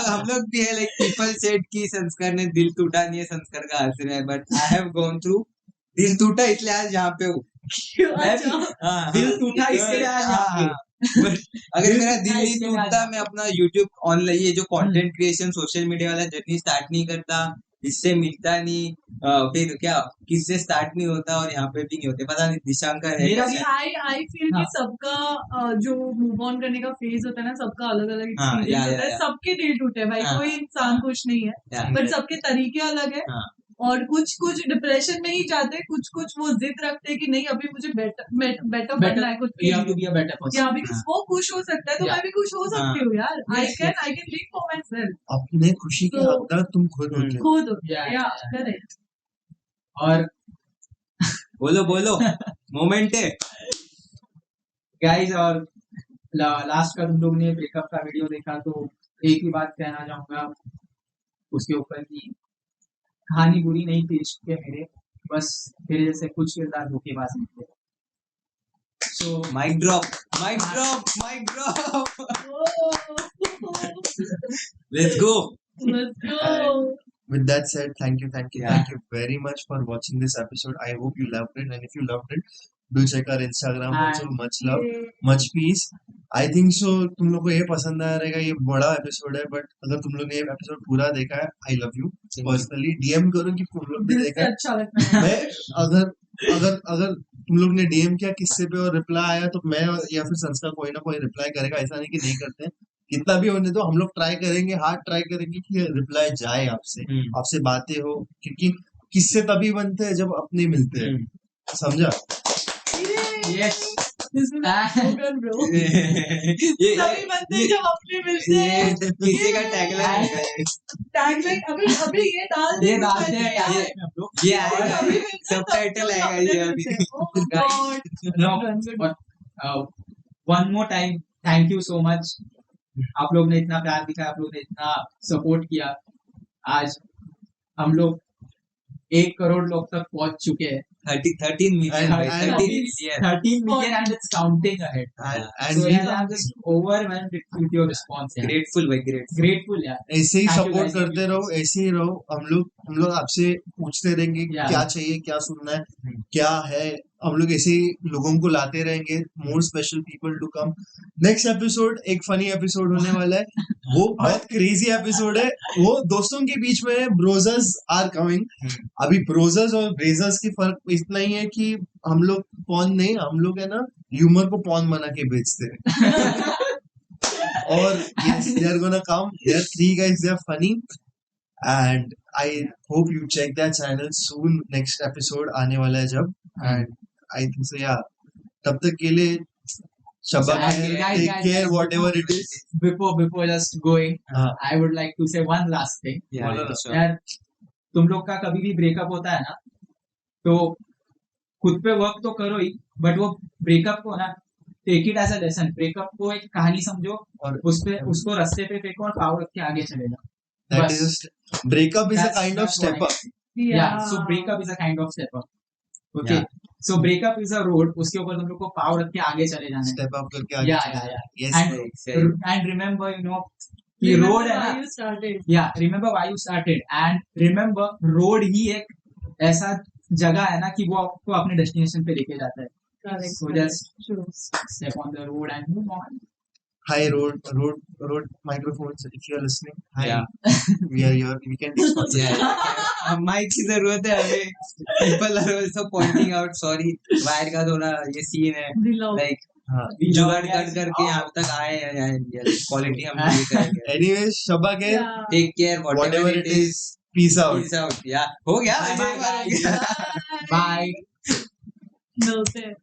हम लोग भी है लाइक पीपल सेड कि संस्कार ने दिल टूटा नहीं है, संस्कार का आश्रय है. But I have gone through, दिल टूटा इसलिए आज यहाँ पे हूँ. मैं भी हाँ, दिल टूटा इसलिए आज यहाँ पे. But अगर दिल मेरा टूटा दिल नहीं इसलिए टूटता, आज मैं अपना यूट्यूब ऑनलाइन ये जो कंटेंट क्रिएशन सोशल मीडिया वाला जर्नी स्टार्ट नहीं करता, इससे मिलता नहीं, फिर क्या किससे स्टार्ट नहीं होता और यहाँ पे भी नहीं होते, पता नहीं दिशांक का है मेरा कैसा? I feel कि हाँ। सबका जो मूव ऑन करने का फेज होता है ना, सबका अलग अलग हाँ, एक्सपीरियंस या, होता है, या। सबके दिल टूटे हैं भाई, हाँ। कोई इंसान खुश नहीं है, या, बट सबके तरीके अलग है। हाँ। और कुछ कुछ डिप्रेशन में ही जाते हैं, कुछ कुछ वो जिद रखते हैं कि नहीं अभी मुझे बेटर बनना है खुद के You have to लिए, be a better person. या बिकॉज वो खुश हो सकता है तो Yeah. मैं भी खुश हो सकती हूँ यार। आई Yes, can live for my self अपने खुशी के So- हकदार तुम खुद होते हो। खुद। Yeah, या yeah. करेक्ट। और बोलो बोलो मोमेंट है। गाइस, और लास्ट का तुम लोग ने ब्रेकअप का वीडियो देखा तो एक ही बात कहना चाहूंगा उसके ऊपर की कहानी बुरी नहीं थी इश्क के मेरे, बस मेरे जैसे कुछ किरदार धोखेबाज नहीं थे। So mic drop, mic drop, mic drop. Let's go. Let's go. With that said, thank you Yeah. very much for watching this episode. I hope you loved it, and if you loved it, do check our Instagram also. Much love, much peace. I think so. तुम लोग को ये पसंद आया रहेगा, ये बड़ा episode है, बट अगर तुम लोग ने ये एपिसोड पूरा देखा है, I love you personally. DM करो कि तुम लोग ने दिल से देखा है। अच्छा लगता है। मैं अगर तुम लोग ने DM किया किससे पे और रिप्लाई आया तो मैं या फिर संस्कार कोई ना कोई रिप्लाई करेगा, ऐसा नहीं कि नहीं करते हैं। कितना भी होने दो, हम लोग ट्राई करेंगे, हार्ड ट्राई करेंगे कि रिप्लाई जाए आपसे, आपसे बातें हो, क्योंकि किससे तभी बनते हैं जब अपने मिलते हैं, समझा? Yes, This is spoken, bro. सभी बंदे जब अपने मिलते हैं, पीछे का टैगलाइन है। टैगलाइन अभी ये डाल दे, ये डालते हैं यार हम लोग। ये आएगा, सबटाइटल आएगा ये अभी। Oh God. One more time thank you so much. आप लोग ने इतना प्यार दिखाया, आप लोग ने इतना सपोर्ट किया। आज हम लोग 1 करोड़ लोग तक पहुंच चुके हैं। 13 million, And- 13 million. 13 million and it's counting ahead. And So we यार, I'm just overwhelmed with your response. यार। Grateful भाई, grateful. Grateful यार। ऐसे ही Thank you सपोर्ट guys. करते रहो, ऐसे ही रहो। हम लोग आपसे पूछते रहेंगे Yeah. क्या चाहिए, क्या सुनना है, क्या है। हम लोग ऐसे ही लोगों को लाते रहेंगे, more special people to come. Next episode एक फनी एपिसोड होने वाला है, वो बहुत क्रेजी एपिसोड है, वो दोस्तों के बीच में है। ब्रोजर्स आर कमिंग। अभी ब्रोजर्स और ब्रेजर्स की फर्क इतना ही है कि हम लोग पॉन नहीं, हम लोग है ना ह्यूमर को पॉन बना के बेचते हैं। और yes, they are gonna come. They are 3 guys. They are funny, and I hope you check their channel soon. Next episode आने वाला है जब, and I think so. Yeah. तब तक के लिए शब्बा Guys, खैर, guys, take guys, care, guys, whatever it is. Before just going, हाँ, I would like to say one last thing. Yeah, बोलो ना। sure. यार, तुम लोग का कभी भी ब्रेकअप होता है ना, तो खुद पे वर्क तो करो ही, बट वो ब्रेकअप को ना take it as a lesson. Breakup को एक कहानी समझो और उसको रास्ते पे फेंको और पावर रख के आगे चले जाओ। that बस। is breakup is a That's- kind of that's what step I up. think. Yeah, so breakup is a kind of step up. Okay. Yeah. So breakup is a road, उसके ऊपर तुम लोग को पावर रख के आगे चले जाना है। Step up करके आगे Yeah, चले yeah, जाना। yeah. Yes, And- bro. Exactly. And remember, कि रोड है Remember ना, how you started. या remember why you started, and remember road ही एक ऐसा जगह है ना कि वो आपको अपने डेस्टिनेशन पे लेके जाता है। Correct. So correct. just True. step on the road and move on. Hi, road microphones. If you are listening, hi. Yeah. We are here. We can be sponsored. Yeah. Mic की जरूरत है हमें। People are also pointing out, sorry, wire का थोड़ा ये scene है, Below. like हाँ. जुगाड़ कर करके यहाँ तक आए हैं, क्वालिटी हम लोग ये करेंगे। Anyways, शब्बा के Yeah. Take care, whatever it is. Peace out. Peace out. Yeah. हो गया। Bye, bye, एक बार हो गया। Bye. Milte हैं।